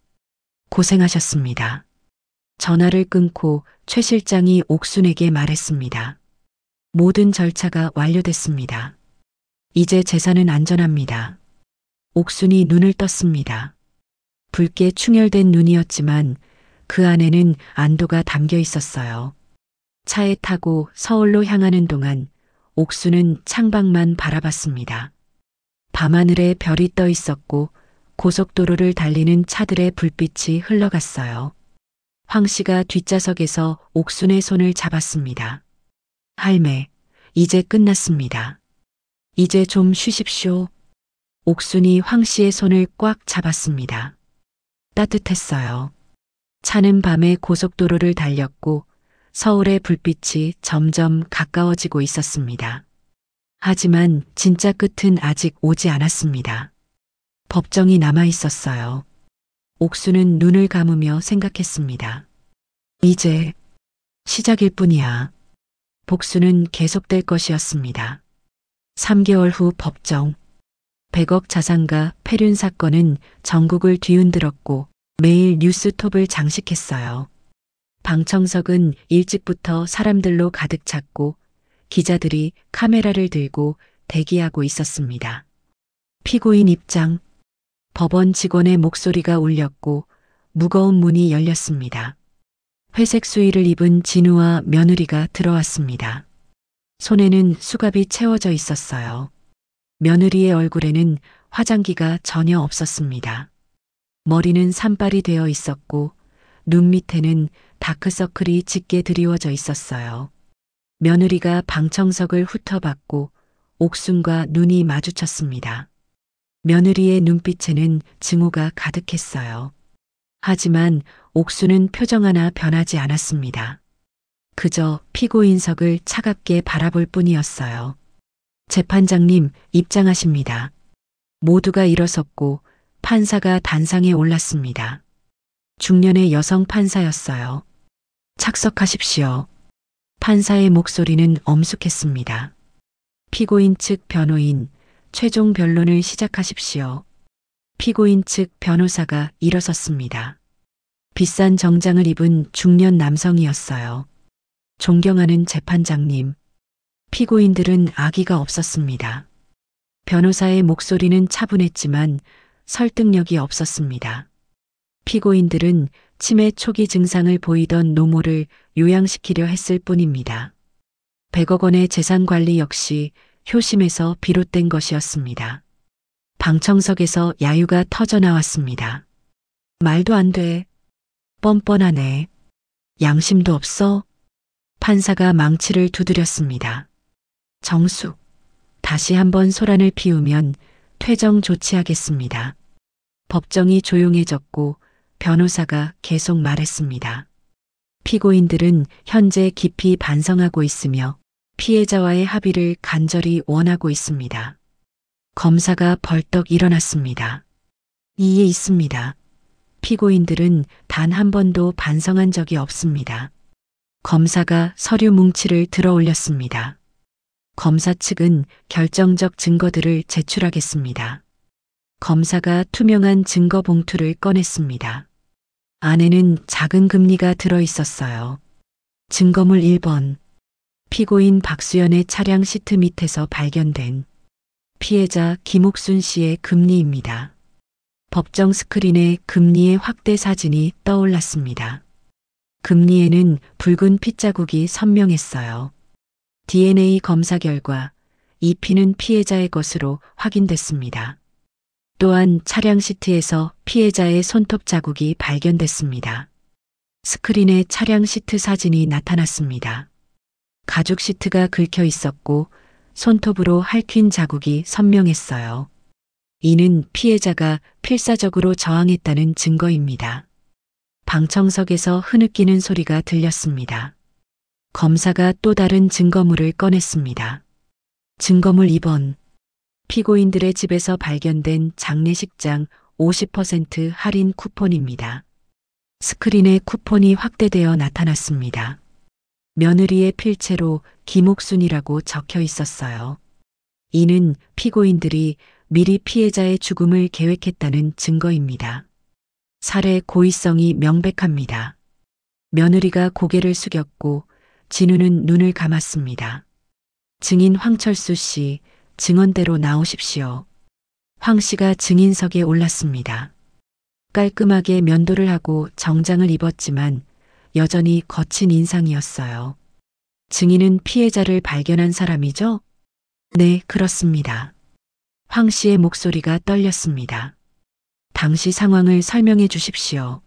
고생하셨습니다. 전화를 끊고 최 실장이 옥순에게 말했습니다. 모든 절차가 완료됐습니다. 이제 재산은 안전합니다. 옥순이 눈을 떴습니다. 붉게 충혈된 눈이었지만 그 안에는 안도가 담겨 있었어요. 차에 타고 서울로 향하는 동안 옥수는 창밖만 바라봤습니다. 밤하늘에 별이 떠 있었고 고속도로를 달리는 차들의 불빛이 흘러갔어요. 황 씨가 뒷좌석에서 옥순의 손을 잡았습니다. 할매, 이제 끝났습니다. 이제 좀 쉬십시오. 옥순이 황 씨의 손을 꽉 잡았습니다. 따뜻했어요. 차는 밤에 고속도로를 달렸고 서울의 불빛이 점점 가까워지고 있었습니다. 하지만 진짜 끝은 아직 오지 않았습니다. 법정이 남아 있었어요. 옥수는 눈을 감으며 생각했습니다. 이제 시작일 뿐이야. 복수는 계속될 것이었습니다. 3개월 후 법정. 100억 자산가 폐륜 사건은 전국을 뒤흔들었고 매일 뉴스톱을 장식했어요. 방청석은 일찍부터 사람들로 가득 찼고 기자들이 카메라를 들고 대기하고 있었습니다. 피고인 입장. 법원 직원의 목소리가 울렸고 무거운 문이 열렸습니다. 회색 수의를 입은 진우와 며느리가 들어왔습니다. 손에는 수갑이 채워져 있었어요. 며느리의 얼굴에는 화장기가 전혀 없었습니다. 머리는 산발이 되어 있었고 눈 밑에는 다크서클이 짙게 드리워져 있었어요. 며느리가 방청석을 훑어봤고 옥순과 눈이 마주쳤습니다. 며느리의 눈빛에는 증오가 가득했어요. 하지만 옥순은 표정 하나 변하지 않았습니다. 그저 피고인석을 차갑게 바라볼 뿐이었어요. 재판장님, 입장하십니다. 모두가 일어섰고 판사가 단상에 올랐습니다. 중년의 여성 판사였어요. 착석하십시오. 판사의 목소리는 엄숙했습니다. 피고인 측 변호인, 최종 변론을 시작하십시오. 피고인 측 변호사가 일어섰습니다. 비싼 정장을 입은 중년 남성이었어요. 존경하는 재판장님. 피고인들은 악의가 없었습니다. 변호사의 목소리는 차분했지만 설득력이 없었습니다. 피고인들은 치매 초기 증상을 보이던 노모를 요양시키려 했을 뿐입니다. 100억 원의 재산 관리 역시 효심에서 비롯된 것이었습니다. 방청석에서 야유가 터져 나왔습니다. 말도 안 돼. 뻔뻔하네. 양심도 없어? 판사가 망치를 두드렸습니다. 정숙, 다시 한번 소란을 피우면 퇴정 조치하겠습니다. 법정이 조용해졌고 변호사가 계속 말했습니다. 피고인들은 현재 깊이 반성하고 있으며 피해자와의 합의를 간절히 원하고 있습니다. 검사가 벌떡 일어났습니다. 이해 있습니다. 피고인들은 단 한 번도 반성한 적이 없습니다. 검사가 서류 뭉치를 들어 올렸습니다. 검사 측은 결정적 증거들을 제출하겠습니다. 검사가 투명한 증거 봉투를 꺼냈습니다. 안에는 작은 금리가 들어 있었어요. 증거물 1번. 피고인 박수연의 차량 시트 밑에서 발견된 피해자 김옥순 씨의 금리입니다. 법정 스크린에 금리의 확대 사진이 떠올랐습니다. 금리에는 붉은 핏자국이 선명했어요. DNA 검사 결과 이 피는 피해자의 것으로 확인됐습니다. 또한 차량 시트에서 피해자의 손톱 자국이 발견됐습니다. 스크린에 차량 시트 사진이 나타났습니다. 가죽 시트가 긁혀 있었고 손톱으로 핥힌 자국이 선명했어요. 이는 피해자가 필사적으로 저항했다는 증거입니다. 방청석에서 흐느끼는 소리가 들렸습니다. 검사가 또 다른 증거물을 꺼냈습니다. 증거물 2번. 피고인들의 집에서 발견된 장례식장 50% 할인 쿠폰입니다. 스크린에 쿠폰이 확대되어 나타났습니다. 며느리의 필체로 김옥순이라고 적혀 있었어요. 이는 피고인들이 미리 피해자의 죽음을 계획했다는 증거입니다. 살해 고의성이 명백합니다. 며느리가 고개를 숙였고 진우는 눈을 감았습니다. 증인 황철수 씨, 증언대로 나오십시오. 황 씨가 증인석에 올랐습니다. 깔끔하게 면도를 하고 정장을 입었지만 여전히 거친 인상이었어요. 증인은 피해자를 발견한 사람이죠? 네, 그렇습니다. 황 씨의 목소리가 떨렸습니다. 당시 상황을 설명해 주십시오.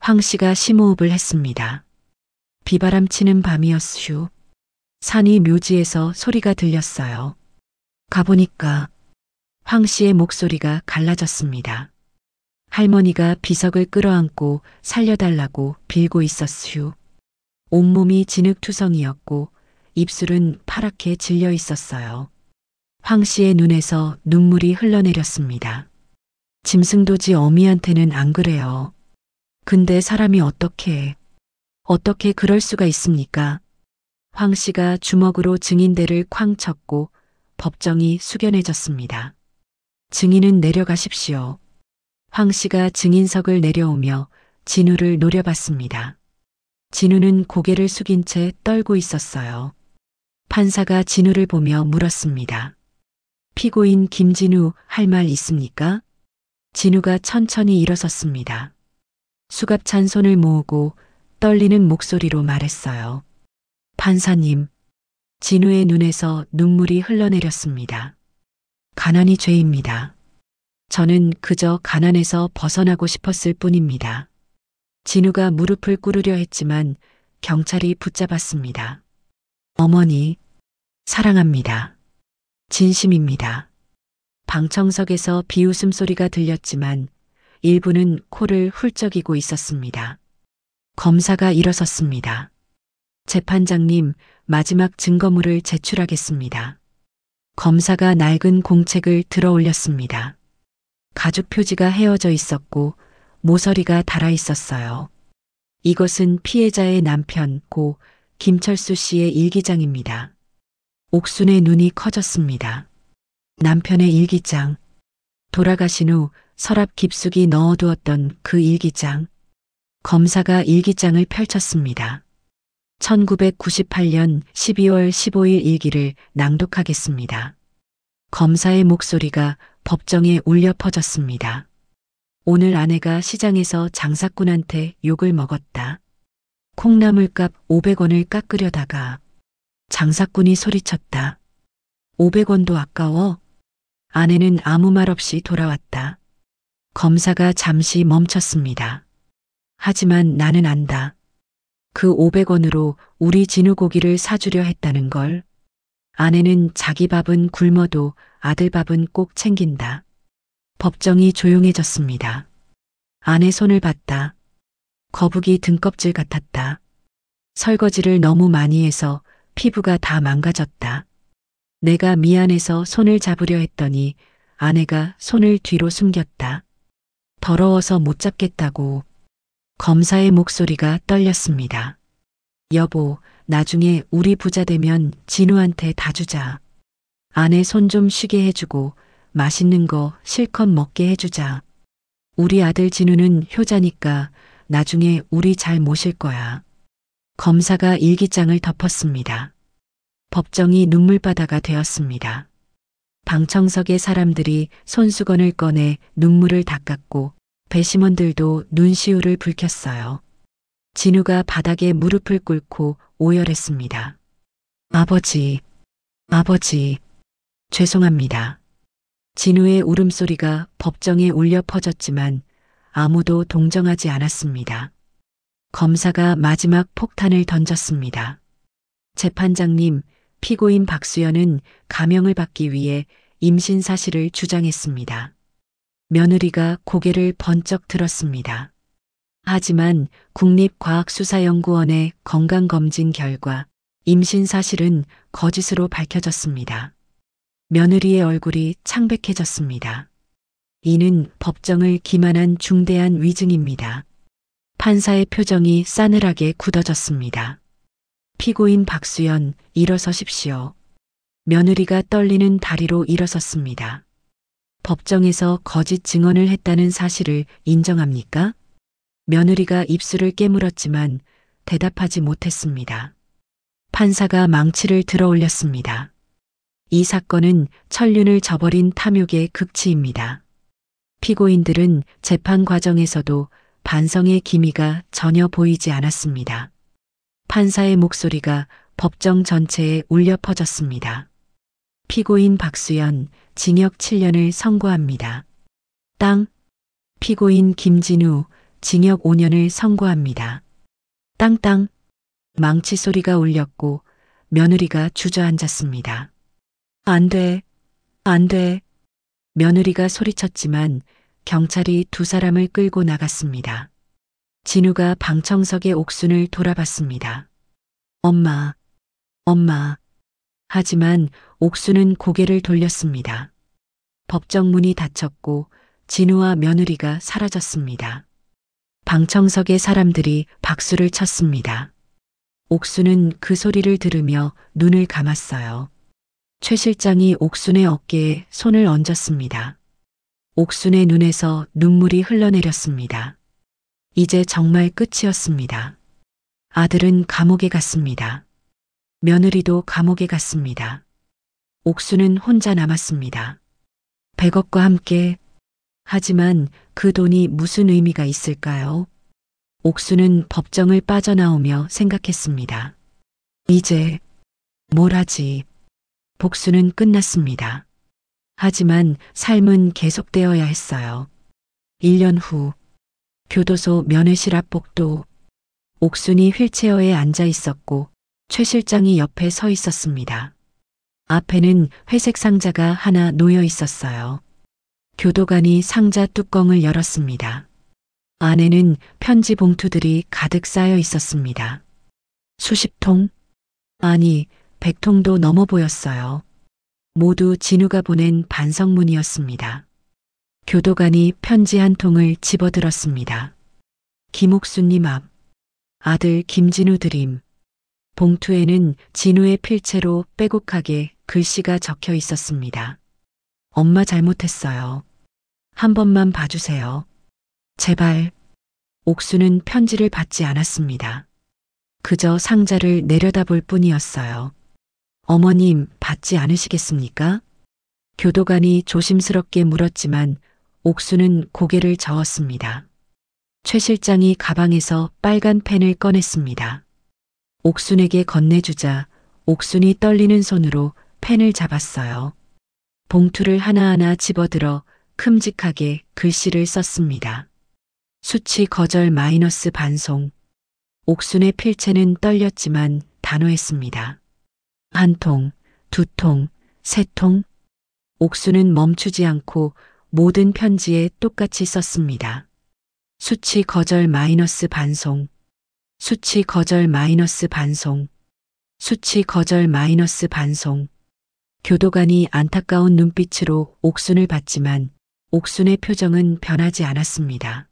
황 씨가 심호흡을 했습니다. 비바람 치는 밤이었슈. 산이 묘지에서 소리가 들렸어요. 가보니까 황 씨의 목소리가 갈라졌습니다. 할머니가 비석을 끌어안고 살려달라고 빌고 있었슈. 온몸이 진흙투성이었고 입술은 파랗게 질려 있었어요. 황 씨의 눈에서 눈물이 흘러내렸습니다. 짐승도지 어미한테는 안 그래요. 근데 사람이 어떻게 그럴 수가 있습니까? 황 씨가 주먹으로 증인대를 쾅 쳤고 법정이 숙연해졌습니다. 증인은 내려가십시오. 황 씨가 증인석을 내려오며 진우를 노려봤습니다. 진우는 고개를 숙인 채 떨고 있었어요. 판사가 진우를 보며 물었습니다. 피고인 김진우 할 말 있습니까? 진우가 천천히 일어섰습니다. 수갑찬 손을 모으고 떨리는 목소리로 말했어요. 판사님, 진우의 눈에서 눈물이 흘러내렸습니다. 가난이 죄입니다. 저는 그저 가난에서 벗어나고 싶었을 뿐입니다. 진우가 무릎을 꿇으려 했지만 경찰이 붙잡았습니다. 어머니, 사랑합니다. 진심입니다. 방청석에서 비웃음 소리가 들렸지만 일부는 코를 훌쩍이고 있었습니다. 검사가 일어섰습니다. 재판장님, 마지막 증거물을 제출하겠습니다. 검사가 낡은 공책을 들어 올렸습니다. 가죽 표지가 헤어져 있었고 모서리가 달아 있었어요. 이것은 피해자의 남편 고 김철수 씨의 일기장입니다. 옥순의 눈이 커졌습니다. 남편의 일기장. 돌아가신 후 서랍 깊숙이 넣어두었던 그 일기장. 검사가 일기장을 펼쳤습니다. 1998년 12월 15일 일기를 낭독하겠습니다. 검사의 목소리가 법정에 울려 퍼졌습니다. 오늘 아내가 시장에서 장사꾼한테 욕을 먹었다. 콩나물값 500원을 깎으려다가 장사꾼이 소리쳤다. 500원도 아까워? 아내는 아무 말 없이 돌아왔다. 검사가 잠시 멈췄습니다. 하지만 나는 안다. 그 500원으로 우리 진우 고기를 사주려 했다는 걸. 아내는 자기 밥은 굶어도 아들 밥은 꼭 챙긴다. 법정이 조용해졌습니다. 아내 손을 봤다. 거북이 등껍질 같았다. 설거지를 너무 많이 해서 피부가 다 망가졌다. 내가 미안해서 손을 잡으려 했더니 아내가 손을 뒤로 숨겼다. 더러워서 못 잡겠다고. 검사의 목소리가 떨렸습니다. 여보, 나중에 우리 부자 되면 진우한테 다 주자. 아내 손 좀 쉬게 해주고 맛있는 거 실컷 먹게 해주자. 우리 아들 진우는 효자니까 나중에 우리 잘 모실 거야. 검사가 일기장을 덮었습니다. 법정이 눈물바다가 되었습니다. 방청석의 사람들이 손수건을 꺼내 눈물을 닦았고 배심원들도 눈시울을 붉혔어요. 진우가 바닥에 무릎을 꿇고 오열했습니다. 아버지, 아버지, 죄송합니다. 진우의 울음소리가 법정에 울려 퍼졌지만 아무도 동정하지 않았습니다. 검사가 마지막 폭탄을 던졌습니다. 재판장님, 피고인 박수연은 감형을 받기 위해 임신 사실을 주장했습니다. 며느리가 고개를 번쩍 들었습니다. 하지만 국립과학수사연구원의 건강검진 결과 임신 사실은 거짓으로 밝혀졌습니다. 며느리의 얼굴이 창백해졌습니다. 이는 법정을 기만한 중대한 위증입니다. 판사의 표정이 싸늘하게 굳어졌습니다. 피고인 박수연, 일어서십시오. 며느리가 떨리는 다리로 일어섰습니다. 법정에서 거짓 증언을 했다는 사실을 인정합니까? 며느리가 입술을 깨물었지만 대답하지 못했습니다. 판사가 망치를 들어 올렸습니다. 이 사건은 천륜을 저버린 탐욕의 극치입니다. 피고인들은 재판 과정에서도 반성의 기미가 전혀 보이지 않았습니다. 판사의 목소리가 법정 전체에 울려 퍼졌습니다. 피고인 박수연, 징역 7년을 선고합니다. 땅. 피고인 김진우, 징역 5년을 선고합니다. 땅땅. 망치 소리가 울렸고 며느리가 주저앉았습니다. 안 돼, 안 돼. 며느리가 소리쳤지만 경찰이 두 사람을 끌고 나갔습니다. 진우가 방청석의 옥순을 돌아봤습니다. 엄마, 엄마. 하지만 옥순은 고개를 돌렸습니다. 법정 문이 닫혔고 진우와 며느리가 사라졌습니다. 방청석의 사람들이 박수를 쳤습니다. 옥순은 그 소리를 들으며 눈을 감았어요. 최 실장이 옥순의 어깨에 손을 얹었습니다. 옥순의 눈에서 눈물이 흘러내렸습니다. 이제 정말 끝이었습니다. 아들은 감옥에 갔습니다. 며느리도 감옥에 갔습니다. 옥순은 혼자 남았습니다. 100억과 함께. 하지만 그 돈이 무슨 의미가 있을까요? 옥순은 법정을 빠져나오며 생각했습니다. 이제 뭘 하지? 복수는 끝났습니다. 하지만 삶은 계속되어야 했어요. 1년 후 교도소 면회실 앞 복도. 옥순이 휠체어에 앉아 있었고 최 실장이 옆에 서 있었습니다. 앞에는 회색 상자가 하나 놓여 있었어요. 교도관이 상자 뚜껑을 열었습니다. 안에는 편지 봉투들이 가득 쌓여 있었습니다. 수십 통? 아니, 100통도 넘어 보였어요. 모두 진우가 보낸 반성문이었습니다. 교도관이 편지 한 통을 집어들었습니다. 김옥수님 앞. 아들 김진우 드림. 봉투에는 진우의 필체로 빼곡하게 글씨가 적혀 있었습니다. 엄마 잘못했어요. 한 번만 봐주세요. 제발. 옥수는 편지를 받지 않았습니다. 그저 상자를 내려다볼 뿐이었어요. 어머님, 받지 않으시겠습니까? 교도관이 조심스럽게 물었지만 옥수는 고개를 저었습니다. 최 실장이 가방에서 빨간 펜을 꺼냈습니다. 옥순에게 건네주자 옥순이 떨리는 손으로 펜을 잡았어요. 봉투를 하나하나 집어들어 큼직하게 글씨를 썼습니다. 수치 거절 마이너스 반송. 옥순의 필체는 떨렸지만 단호했습니다. 한 통, 두 통, 세 통. 옥순은 멈추지 않고 모든 편지에 똑같이 썼습니다. 수치 거절 마이너스 반송. 수치 거절 마이너스 반송. 수치 거절 마이너스 반송. 교도관이 안타까운 눈빛으로 옥순을 봤지만 옥순의 표정은 변하지 않았습니다.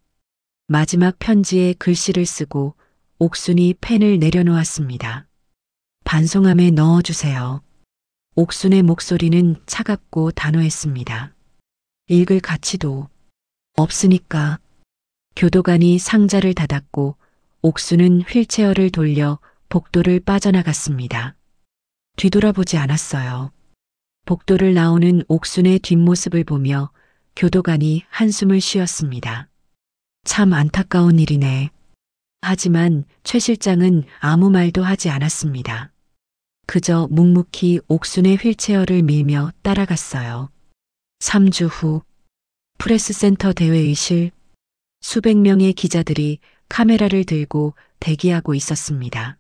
마지막 편지에 글씨를 쓰고 옥순이 펜을 내려놓았습니다. 반송함에 넣어주세요. 옥순의 목소리는 차갑고 단호했습니다. 읽을 가치도 없으니까. 교도관이 상자를 닫았고 옥수는 휠체어를 돌려 복도를 빠져나갔습니다. 뒤돌아보지 않았어요. 복도를 나오는 옥순의 뒷모습을 보며 교도관이 한숨을 쉬었습니다. 참 안타까운 일이네. 하지만 최 실장은 아무 말도 하지 않았습니다. 그저 묵묵히 옥순의 휠체어를 밀며 따라갔어요. 3주 후 프레스센터 대회의실. 수백 명의 기자들이 카메라를 들고 대기하고 있었습니다.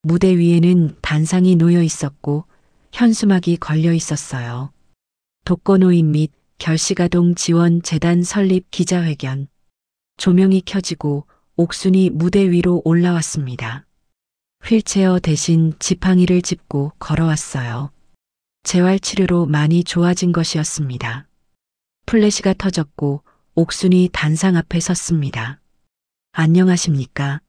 무대 위에는 단상이 놓여 있었고 현수막이 걸려 있었어요. 독거노인 및 결시가동 지원 재단 설립 기자회견. 조명이 켜지고 옥순이 무대 위로 올라왔습니다. 휠체어 대신 지팡이를 짚고 걸어왔어요. 재활치료로 많이 좋아진 것이었습니다. 플래시가 터졌고 옥순이 단상 앞에 섰습니다. 안녕하십니까?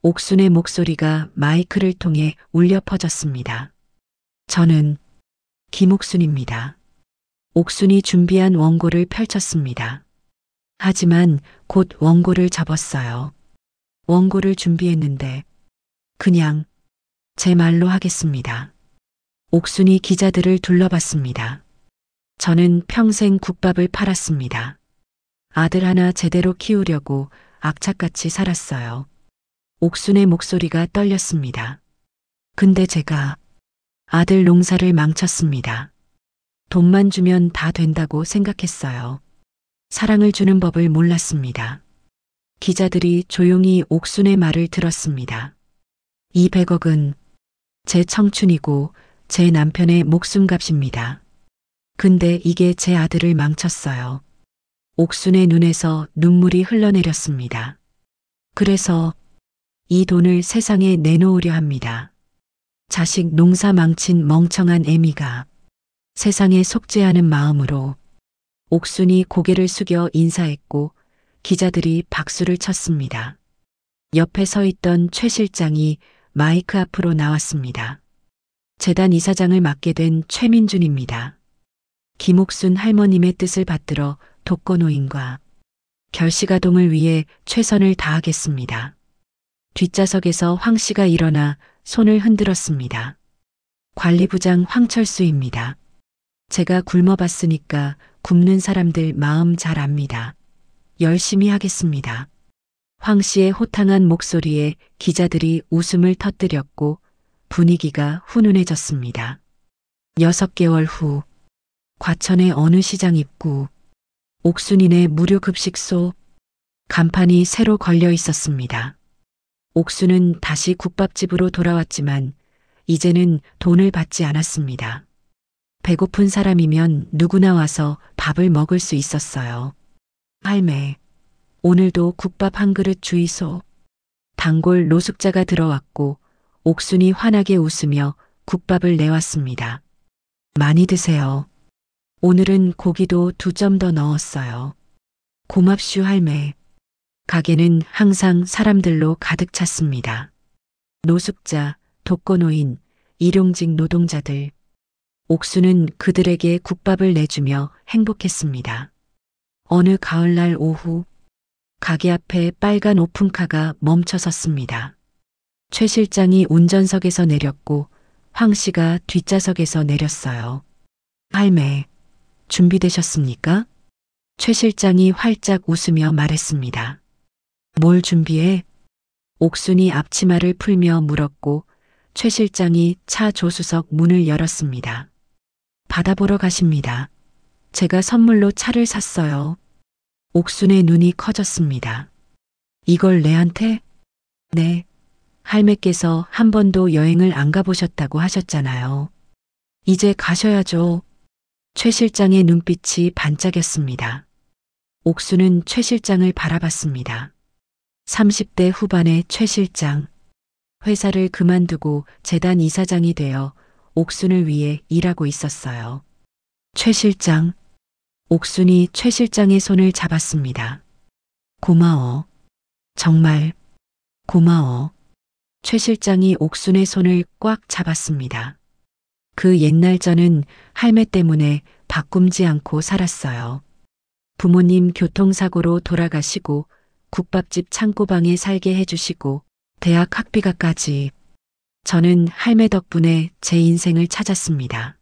옥순의 목소리가 마이크를 통해 울려 퍼졌습니다. 저는 김옥순입니다. 옥순이 준비한 원고를 펼쳤습니다. 하지만 곧 원고를 접었어요. 원고를 준비했는데 그냥 제 말로 하겠습니다. 옥순이 기자들을 둘러봤습니다. 저는 평생 국밥을 팔았습니다. 아들 하나 제대로 키우려고 악착같이 살았어요. 옥순의 목소리가 떨렸습니다. 근데 제가 아들 농사를 망쳤습니다. 돈만 주면 다 된다고 생각했어요. 사랑을 주는 법을 몰랐습니다. 기자들이 조용히 옥순의 말을 들었습니다. 이 100억은 제 청춘이고 제 남편의 목숨값입니다. 근데 이게 제 아들을 망쳤어요. 옥순의 눈에서 눈물이 흘러내렸습니다. 그래서 이 돈을 세상에 내놓으려 합니다. 자식 농사 망친 멍청한 애미가 세상에 속죄하는 마음으로. 옥순이 고개를 숙여 인사했고 기자들이 박수를 쳤습니다. 옆에 서 있던 최 실장이 마이크 앞으로 나왔습니다. 재단 이사장을 맡게 된 최민준입니다. 김옥순 할머님의 뜻을 받들어 독거노인과 결시가동을 위해 최선을 다하겠습니다. 뒷좌석에서 황 씨가 일어나 손을 흔들었습니다. 관리부장 황철수입니다. 제가 굶어봤으니까 굶는 사람들 마음 잘 압니다. 열심히 하겠습니다. 황 씨의 호탕한 목소리에 기자들이 웃음을 터뜨렸고 분위기가 훈훈해졌습니다. 6개월 후 과천의 어느 시장 입구. 옥순이네 무료 급식소. 간판이 새로 걸려 있었습니다. 옥순은 다시 국밥집으로 돌아왔지만 이제는 돈을 받지 않았습니다. 배고픈 사람이면 누구나 와서 밥을 먹을 수 있었어요. 할매, 오늘도 국밥 한 그릇 주이소. 단골 노숙자가 들어왔고 옥순이 환하게 웃으며 국밥을 내왔습니다. 많이 드세요. 오늘은 고기도 2점 더 넣었어요. 고맙슈 할매. 가게는 항상 사람들로 가득 찼습니다. 노숙자, 독거노인, 일용직 노동자들. 옥수는 그들에게 국밥을 내주며 행복했습니다. 어느 가을날 오후, 가게 앞에 빨간 오픈카가 멈춰 섰습니다. 최 실장이 운전석에서 내렸고 황 씨가 뒷좌석에서 내렸어요. 할매, 준비되셨습니까? 최 실장이 활짝 웃으며 말했습니다. 뭘 준비해? 옥순이 앞치마를 풀며 물었고 최 실장이 차 조수석 문을 열었습니다. 바다 보러 가십니다. 제가 선물로 차를 샀어요. 옥순의 눈이 커졌습니다. 이걸 내한테? 네. 할매께서 한 번도 여행을 안 가보셨다고 하셨잖아요. 이제 가셔야죠. 최 실장의 눈빛이 반짝였습니다. 옥수는 최 실장을 바라봤습니다. 30대 후반의 최 실장. 회사를 그만두고 재단 이사장이 되어 옥순을 위해 일하고 있었어요. 최 실장. 옥순이 최 실장의 손을 잡았습니다. 고마워. 정말 고마워. 최 실장이 옥순의 손을 꽉 잡았습니다. 그 옛날 저는 할매 때문에 바꿈지 않고 살았어요. 부모님 교통사고로 돌아가시고 국밥집 창고방에 살게 해주시고 대학 학비가까지. 저는 할매 덕분에 제 인생을 찾았습니다.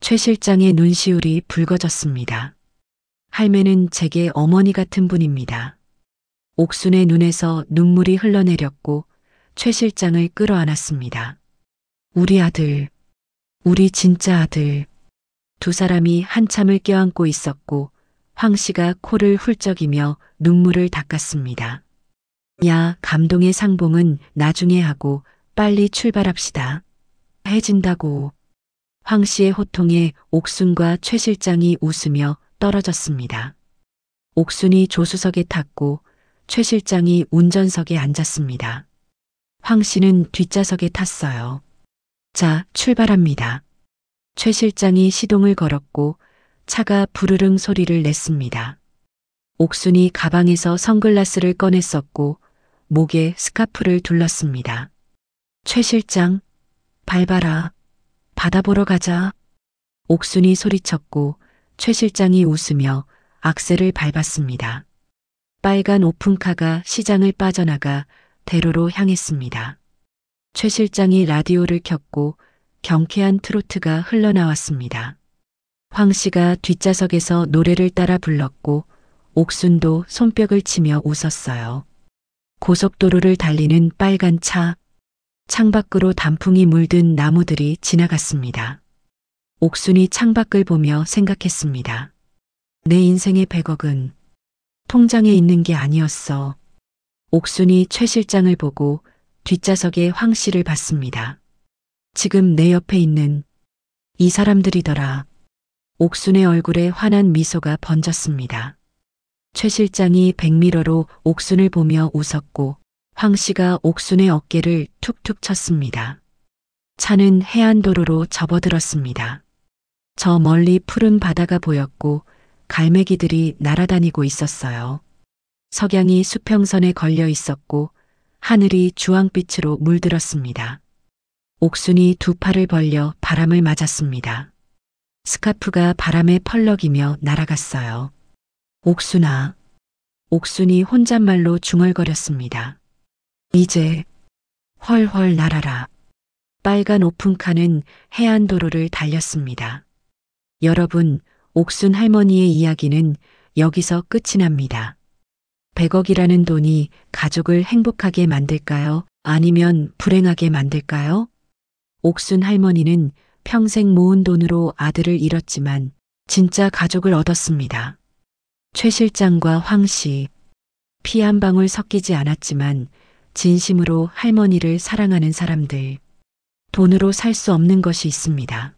최 실장의 눈시울이 붉어졌습니다. 할매는 제게 어머니 같은 분입니다. 옥순의 눈에서 눈물이 흘러내렸고 최 실장을 끌어안았습니다. 우리 아들, 우리 진짜 아들. 두 사람이 한참을 껴안고 있었고 황 씨가 코를 훌쩍이며 눈물을 닦았습니다. 야, 감동의 상봉은 나중에 하고 빨리 출발합시다. 해진다고. 황 씨의 호통에 옥순과 최 실장이 웃으며 떨어졌습니다. 옥순이 조수석에 탔고 최 실장이 운전석에 앉았습니다. 황 씨는 뒷좌석에 탔어요. 자, 출발합니다. 최 실장이 시동을 걸었고 차가 부르릉 소리를 냈습니다. 옥순이 가방에서 선글라스를 꺼냈었고 목에 스카프를 둘렀습니다. 최 실장, 밟아라. 바다 보러 가자. 옥순이 소리쳤고 최 실장이 웃으며 악셀을 밟았습니다. 빨간 오픈카가 시장을 빠져나가 대로로 향했습니다. 최 실장이 라디오를 켰고 경쾌한 트로트가 흘러나왔습니다. 황 씨가 뒷좌석에서 노래를 따라 불렀고 옥순도 손뼉을 치며 웃었어요. 고속도로를 달리는 빨간 차. 창밖으로 단풍이 물든 나무들이 지나갔습니다. 옥순이 창밖을 보며 생각했습니다. 내 인생의 100억은 통장에 있는 게 아니었어. 옥순이 최 실장을 보고 뒷좌석에 황 씨를 봤습니다. 지금 내 옆에 있는 이 사람들이더라. 옥순의 얼굴에 환한 미소가 번졌습니다. 최 실장이 백미러로 옥순을 보며 웃었고 황 씨가 옥순의 어깨를 툭툭 쳤습니다. 차는 해안도로로 접어들었습니다. 저 멀리 푸른 바다가 보였고 갈매기들이 날아다니고 있었어요. 석양이 수평선에 걸려 있었고 하늘이 주황빛으로 물들었습니다. 옥순이 두 팔을 벌려 바람을 맞았습니다. 스카프가 바람에 펄럭이며 날아갔어요. 옥순아. 옥순이 혼잣말로 중얼거렸습니다. 이제 헐헐 날아라. 빨간 오픈카는 해안도로를 달렸습니다. 여러분, 옥순 할머니의 이야기는 여기서 끝이 납니다. 100억이라는 돈이 가족을 행복하게 만들까요? 아니면 불행하게 만들까요? 옥순 할머니는 평생 모은 돈으로 아들을 잃었지만 진짜 가족을 얻었습니다. 최 실장과 황 씨, 피 한 방울 섞이지 않았지만 진심으로 할머니를 사랑하는 사람들. 돈으로 살 수 없는 것이 있습니다.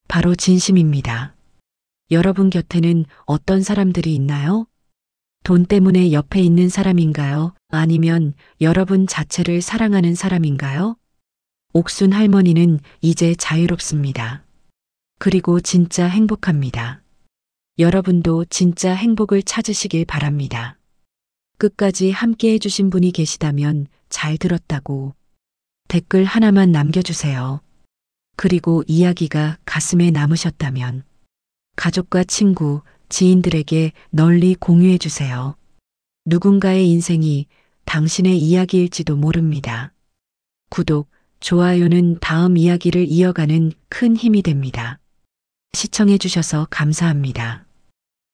바로 진심입니다. 여러분 곁에는 어떤 사람들이 있나요? 돈 때문에 옆에 있는 사람인가요? 아니면 여러분 자체를 사랑하는 사람인가요? 옥순 할머니는 이제 자유롭습니다. 그리고 진짜 행복합니다. 여러분도 진짜 행복을 찾으시길 바랍니다. 끝까지 함께 해주신 분이 계시다면 잘 들었다고 댓글 하나만 남겨주세요. 그리고 이야기가 가슴에 남으셨다면 가족과 친구, 지인들에게 널리 공유해주세요. 누군가의 인생이 당신의 이야기일지도 모릅니다. 구독, 좋아요는 다음 이야기를 이어가는 큰 힘이 됩니다. 시청해주셔서 감사합니다.